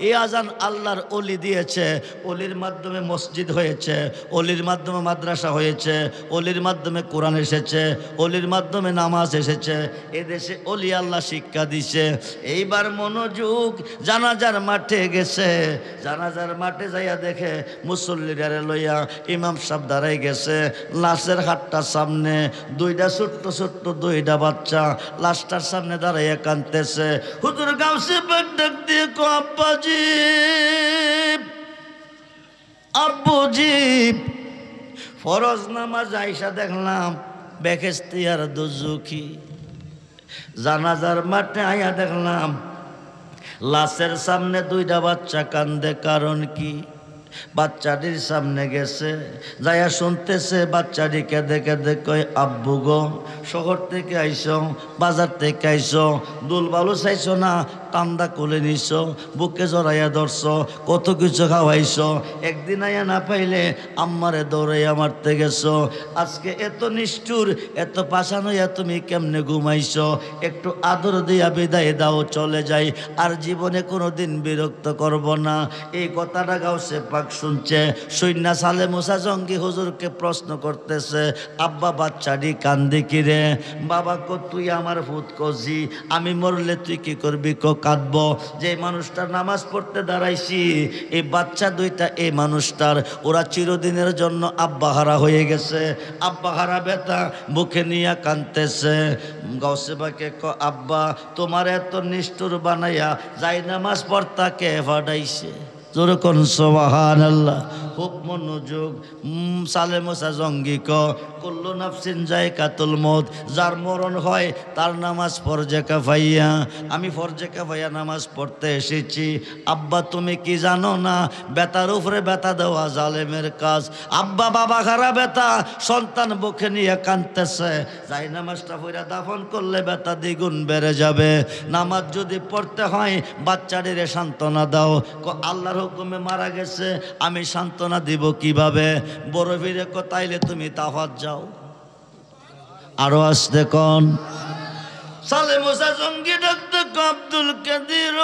এই আজান আল্লাহর অলি দিয়েছে। অলির মাধ্যমে মসজিদ হয়েছে, অলির মাধ্যমে মাদ্রাসা হয়েছে, অলির মাধ্যমে কোরআন এসেছে, অলির মাধ্যমে নামাজ এসেছে। এদেশে অলি আল্লাহ শিক্ষা দিছে। এইবার মনোযোগ, জানাজার মাঠে গেছে। জানাজার মাঠে যাইয়া দেখে মুসল্লিরা লইয়া ইমাম সাহেব দাঁড়াই গেছে। লাশের হাতটা সামনে, দুইটা ছোট্ট ছোট্ট দুইটা বাচ্চা লাশটার সামনে দাঁড়াইয়া কাঁদতেছে। হুজুর গাউসে পাক ডাক দিয়ে কো আব্বাজি, আব্বুজি, ফরজ নামাজ আইসা দেখলাম বেহেশতি আর দুজুকি। জানাজার মাঠে আইয়া দেখলাম লাশের সামনে দুইটা বাচ্চা কান্দে। কারণ কি? বাচ্চাটির সামনে গেছে, যাইয়া শুনতেছে বাচ্চাটি কেঁদে কেঁদে কয়, আব্বু গো, শহর থেকে আইসো, বাজার থেকে আইসো, দুল বালু চাইছো না, কান্দা কোলে নিছ, বুকে জড়াইয়া ধরছ, কত কিছু খাওয়াইছ, একদিন আইয়া না পাইলে আম্মারে দৌড়াইয়া মারতে গেছো। আজকে এত নিষ্ঠুর, এত পাষাণ হইয়া তুমি কেমনে ঘুমাইছ? একটু আদর দিয়া বিদায় দাও, চলে যাই, আর জীবনে কোনোদিন বিরক্ত করব না। এই কথাটা গাউসে পাক শুনছে। সৈন্যা সালে মুসা জঙ্গি হুজুরকে প্রশ্ন করতেছে, আব্বা বাচ্চাটি কান্দি কিরে? বাবা কো তুই আমার ভূত কজি, আমি মরলে তুই কি করবি? কো কাঁদবো। যে মানুষটার নামাজ পড়তে দাঁড়াইছি, এই বাচ্চা দুইটা এই মানুষটার, ওরা চিরদিনের জন্য আব্বাহারা হয়ে গেছে। আব্বাহারা বেতা বুকে নিয়ে কাঁদতেছে। গাউসে পাকে ক আব্বা তোমার এত নিষ্ঠুর বানাইয়া যাই নামাজ পড়তা কে ফাটাইছে? যেরকম সুবহানাল্লাহ। খুব মনোযোগ। সালে মুসা জঙ্গি ক কুল্লু নাফসিন যায়কাতুল মউত, যার মরণ হয় তার নামাজ ফরজে কাফাইয়া। আমি ফরজে কাফাইয়া নামাজ পড়তে এসেছি। আব্বা তুমি কি জানো না, বেতার উপরে বেতা দেওয়া জালেমের কাজ। আব্বা বাবা খারা বেতা, সন্তান বুকে নিয়ে কাঁদতেছে। যাই নামাজটা পড়া দাফন করলে বেতা দ্বিগুণ বেড়ে যাবে। নামাজ যদি পড়তে হয় বাচ্চাটিরে সান্ত্বনা দাও। আল্লাহর হুকুমে মারা গেছে, আমি সান্ত্বনা দিব কিভাবে? বড় ফিরে তাইলে তুমি তাফাত যাও। আরো আসতে কোন সালে মুসা জঙ্গি ডাকতে আব্দুল কাদির,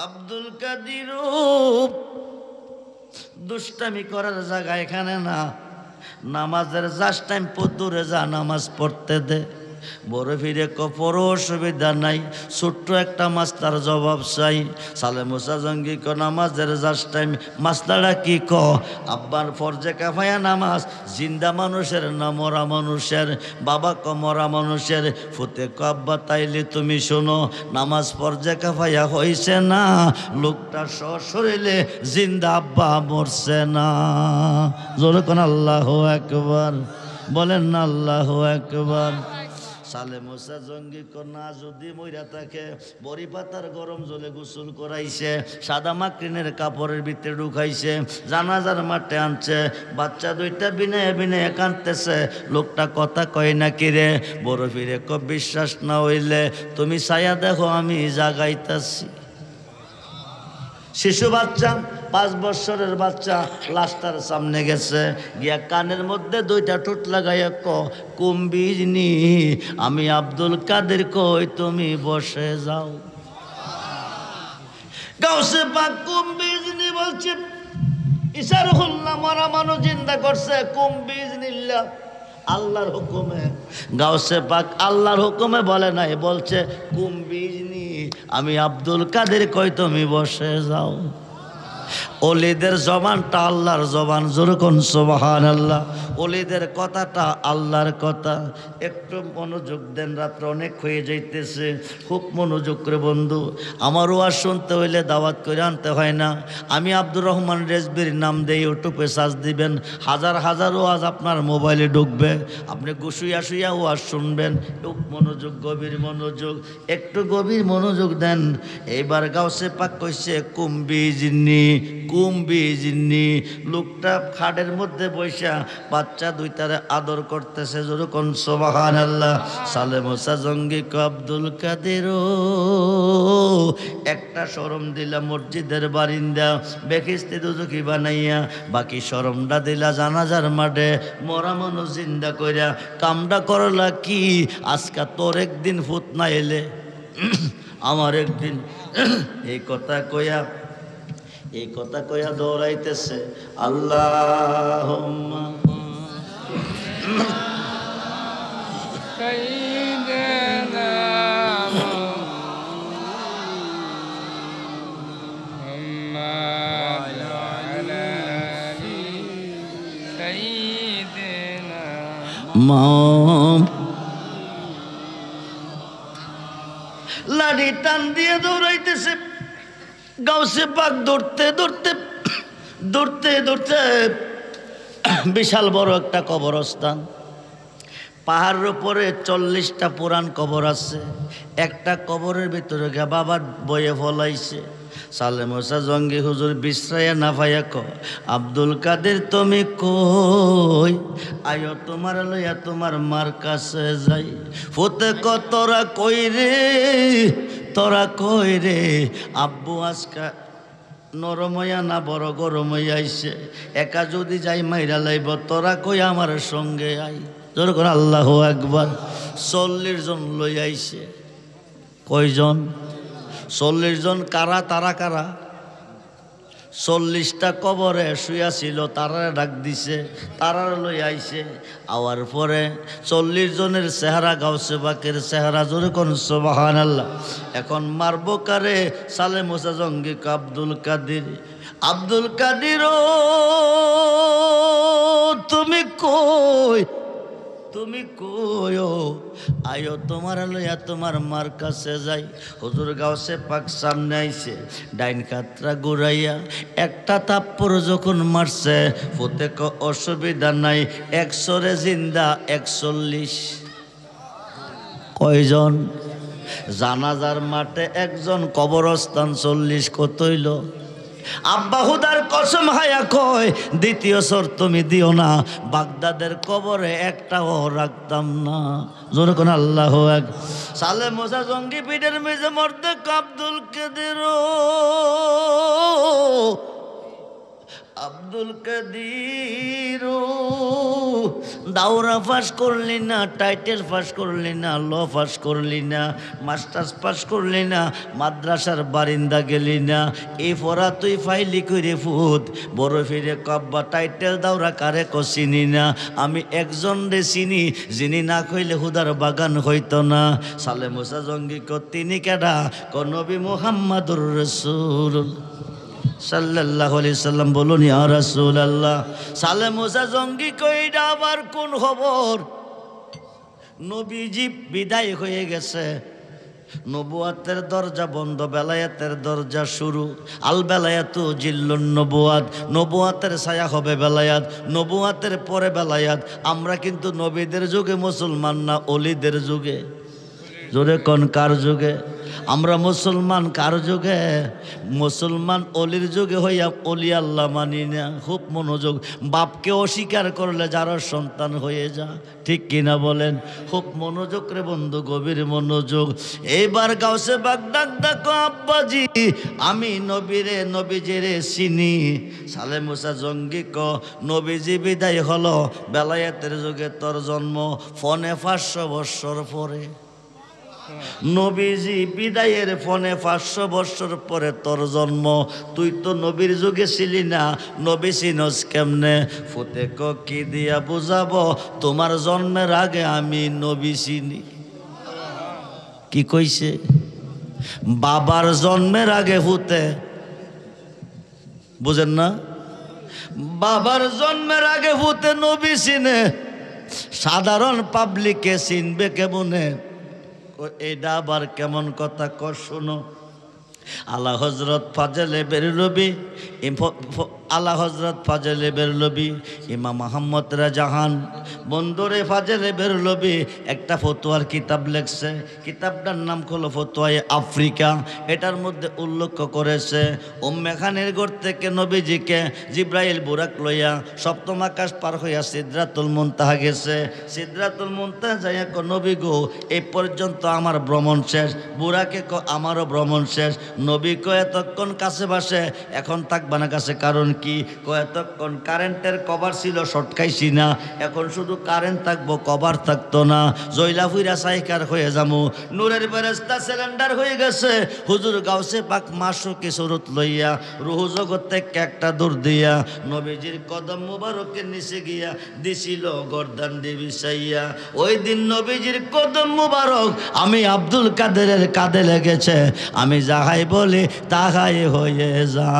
আব্দুল কাদির দুষ্টামি করার জায়গা এখানে না, নামাজের জাস্ট টাইম পদ্দুরে যা নামাজ পড়তে দে। বড় ফিরে কপর অসুবিধা নাই, ছোট্ট একটা মাস্টার জবাব চাই। সালে মুসা জঙ্গি ক নামাজের জাস্ট টাইম মাস্টাররা কি ক? আব্বার ফরজে কাফায়া নামাজ জিন্দা মানুষের না মরা মানুষের? বাবা ক মরা মানুষের। ফুতে ক আব্বা তাইলে তুমি শোনো, নামাজ ফরজে কাফায়া হইছে না, লোকটা সশরীরে জিন্দা আব্বা মরছে না। জোরে কোন আল্লাহু আকবার, বলেন না আল্লাহু আকবার। সালে মুসা জঙ্গি কন্যা যদি মইরা থাকে, বড়ি পাতার গরম জলে গোসল করাইছে, সাদা মাকড়িনের কাপড়ের ভিতরে ঢুকাইছে, জানাজার মাঠে আনছে, বাচ্চা দুইটা বিনয়ে বিনয়ে কাঁদতেছে। লোকটা কথা কয় না কিরে? বড় ফিরে ক বিশ্বাস না হইলে তুমি ছায়া দেখো, আমি জাগাইতাছি। শিশু বাচ্চা, 5 বছরের বাচ্চা লাশটার সামনে গেছে, গিয়া কানের মধ্যে 2টা ঠোঁট লাগাইয়া ক কুম্বিজনি আমি আব্দুল কাদের কই তুমি বসে যাও। গাউসে পাক কুম্বিজনি বলছে, ইশারুল্লাহ মরা মানুষ জিন্দা করছে, কুম্বিজনিল্লাহ আল্লাহর হুকুমে। গাউসে পাক আল্লাহর হুকুমে বলে নাই, বলছে কুম্বিজনি আমি আব্দুল কাদের কই তুমি বসে যাও। ওলিদের জবানটা আল্লাহর জবান, যেরকম সুবহানাল্লাহ। ওলিদের কথাটা আল্লাহর কথা। একটু মনোযোগ দেন, রাত্রে অনেক হয়ে যাইতেছে, খুব মনোযোগ করে বন্ধু। আমার ওয়াজ শুনতে হইলে দাওয়াত করে আনতে হয় না। আমি আব্দুর রহমান রেজবির নাম দিয়ে ইউটিউবে সার্চ দিবেন, হাজার হাজার ওয়াজ আপনার মোবাইলে ঢুকবে, আপনি গুশুইয়া শুইয়া ওয়াজ শুনবেন। খুব মনোযোগ, গভীর মনোযোগ, একটু গভীর মনোযোগ দেন। এইবার গাউসে পাক কইছে কুম্বিজনি কুম্বিজনি। লোকটা খাটের মধ্যে বৈশা বাচ্চা দুইটারে আদর করতেছে, যেরকম সুবহানাল্লাহ। সালে মুসা জঙ্গি ক আব্দুল কাদের একটা শরম দিলা মসজিদের বারিন্দা বেখিস্তি দুজকি বানাইয়া, বাকি শরমটা দিলা জানাজার মাঠে মরা মানুষ জিন্দা কইরা। কামটা করলা কি? আজকা তোর একদিন ফুত না এলে আমার একদিন। এই কথা কইয়া দৌড়াইতেছে। আল্লাহুম্মা সাইয়্যিদানা মুহাম্মাদ আলা আলি সাইয়্যিদিনা লাঠি টান দিয়ে দৌড়াইতেছে। গাউসে পাক দৌড়তে বিশাল বড় একটা কবরস্থান, পাহাড়ের উপরে 40টা পুরান কবর আছে। একটা কবরের ভিতরে গিয়ে বাবা বয়ে ফলাইছে। সালে মুসা জঙ্গি হুজুর বিশ্রাইয়া না ভাইয়া ক আব্দুল কাদের তুমি কই? আয়ো তোমার লইয়া তোমার মার কাছে যাই। ফুতে ক তোরা কই রে? আব্বু আজকা নরময়া না বড় গরময়া আইছে, একা যদি যাই মাইরা লাইব, তোরা কই আমার সঙ্গে আই। যেরকম আল্লাহু আকবার। 40 জন লই আইছে। কয়জন? 40 জন। কারা? তারা কারা? 40টা কবরে শুয়া ছিল, তারা ডাক দিছে, তারা লই আইছে। আওয়ার পরে 40 জনের চেহারা গাউসে পাকের চেহারা, যেরকম সুবহানাল্লাহ। এখন মারব কারে? সালে মুসা জঙ্গি আব্দুল কাদের। আব্দুল কাদের তুমি কই? আয়ো তোমার লইয়া তোমার মার কাছে যাই। হুজুর গাউসে পাক সামনে আইছে, ডাইন কাতরা ঘুরাইয়া একটা থাপ্পড় যখন মারছে, ফুতে ক অসুবিধা নাই, 100 রে জিন্দা 41। কয়জন? জানাজার মাঠে একজন, কবরস্থান 40, কত হইল? আব্বা হুদার কসম হায়া কয়, দ্বিতীয় সর তুমি দিও না, বাগদাদের কবরে একটাও রাখতাম না। জোরে কোন আল্লাহু আকবার। সালে মুসা জঙ্গি পিঠের মেজে মরতে আব্দুল কাদের আব্দুল কাদির দাওরা পাস করলি না, টাইটেল পাস করলি না, ল পাস করলি না, মাস্টার্স পাস করলি না, মাদ্রাসার বারিন্দা গেলি না, এই পড়া তুই ফাইলি করে ফুত বড় ফিরে কব্বা টাইটেল দাওরা কারে চিনি না। আমি একজন রে চিনি যিনি না কইলে হুদার বাগান হইতো না। সালে মুসা জঙ্গি তিনি কেডা? নবী মুহাম্মাদুর রাসূল সাল্লাল্লাহু আলাইহি সাল্লাম। বলুন ইয়া রাসূলুল্লাহ। সালে মুসা জঙ্গি কইডা আবার কোন খবর? নবীজি বিদায় হয়ে গেছে, নবুয়াতের দরজা বন্ধ, বেলায়েতের দরজা শুরু। আল বেলায়াতু জিল্লুন নবুয়াত, নবুয়াতের ছায়া হবে বেলায়াত, নবুয়াতের পরে বেলায়াত। আমরা কিন্তু নবীদের যুগে মুসলমান না, অলিদের যুগে। জোরে কোন কার যুগে? আমরা মুসলমান কার যুগে? মুসলমান অলির যুগে হইয়া অলি আল্লাহ মানি না। খুব মনোযোগ। বাপকে অস্বীকার করলে যারা সন্তান হয়ে যা, ঠিক কিনা বলেন? খুব মনোযোগ রে বন্ধু, গভীর মনোযোগ। এইবার গাউসে বাগ ডাক ডাকো আব্বাজি, আমি নবীরে নবীজিরে চিনি। সালে মুসা জঙ্গি ক নবীজি বিদায় হলো, বেলায়েতের যুগে তোর জন্ম, ফোনে 500 বৎসর পরে। নবীজি বিদায়ের ফোনে 500 বৎসর পরে তোর জন্ম। তুই তো নবীর যুগে ছিলি না, নবী চিনস কেমনে? ফুতে ক কি দিয়া বুঝাবো, তোমার জন্মের আগে আমি নবী চিনি। কি কইছে? বাবার জন্মের আগে ফুতে, বুঝেন না? বাবার জন্মের আগে ফুতে নবী চিনে, সাধারণ পাবলিকে চিনবে কেমনে? এটা আবার কেমন কথা? শোনো। আলা হজরত ফাজলে বেরলবি, আলা হজরত ফাজলে বেরলবি ইমাম মোহাম্মদ রাজাহান বন্দরে ফাজলে বেরলবি একটা ফতোয়ার কিতাব লেখছে। কিতাবটার নাম হলো ফতোয়ায়ে আফ্রিকা। এটার মধ্যে উল্লেখ করেছে উম্মে খানের ঘর থেকে নবীজিকে জিব্রাইল বুরাক লইয়া সপ্তম আকাশ পার হইয়া সিদরাতুল মুনতাহা গেছে। সিদরাতুল মুনতাহা যাইয়া ক নবী গো, এই পর্যন্ত আমার ভ্রমণ শেষ। বুরাকে ক আমারও ভ্রমণ শেষ। নবী ক এতক্ষণ কাছে বাসে, এখন থাকবা না কাছে, কারণ কি? ক এতক্ষণ কারেন্টের কভার ছিল, সটকাইছি না, এখন শুধু কারেন্ট থাকবো, কভার থাকতো না। জয়লা ফুইরা সাইকার হয়ে যামু, নূরের ফেরেশতা সিলিন্ডার হয়ে গেছে। হুজুর গাউসে পাক মাসুকে সুরত লইয়া রুহু জগৎ থেকে একটা দূর দিয়া নবীজির কদম মুবারকের নিচে গিয়া দিছিল গর্দান দেবী সাইয়া। ওই দিন নবীজির কদম মুবারক আমি আব্দুল কাদেরের কাঁধে লেগেছে। আমি যাহাই বলি তাহাই হয়ে যা।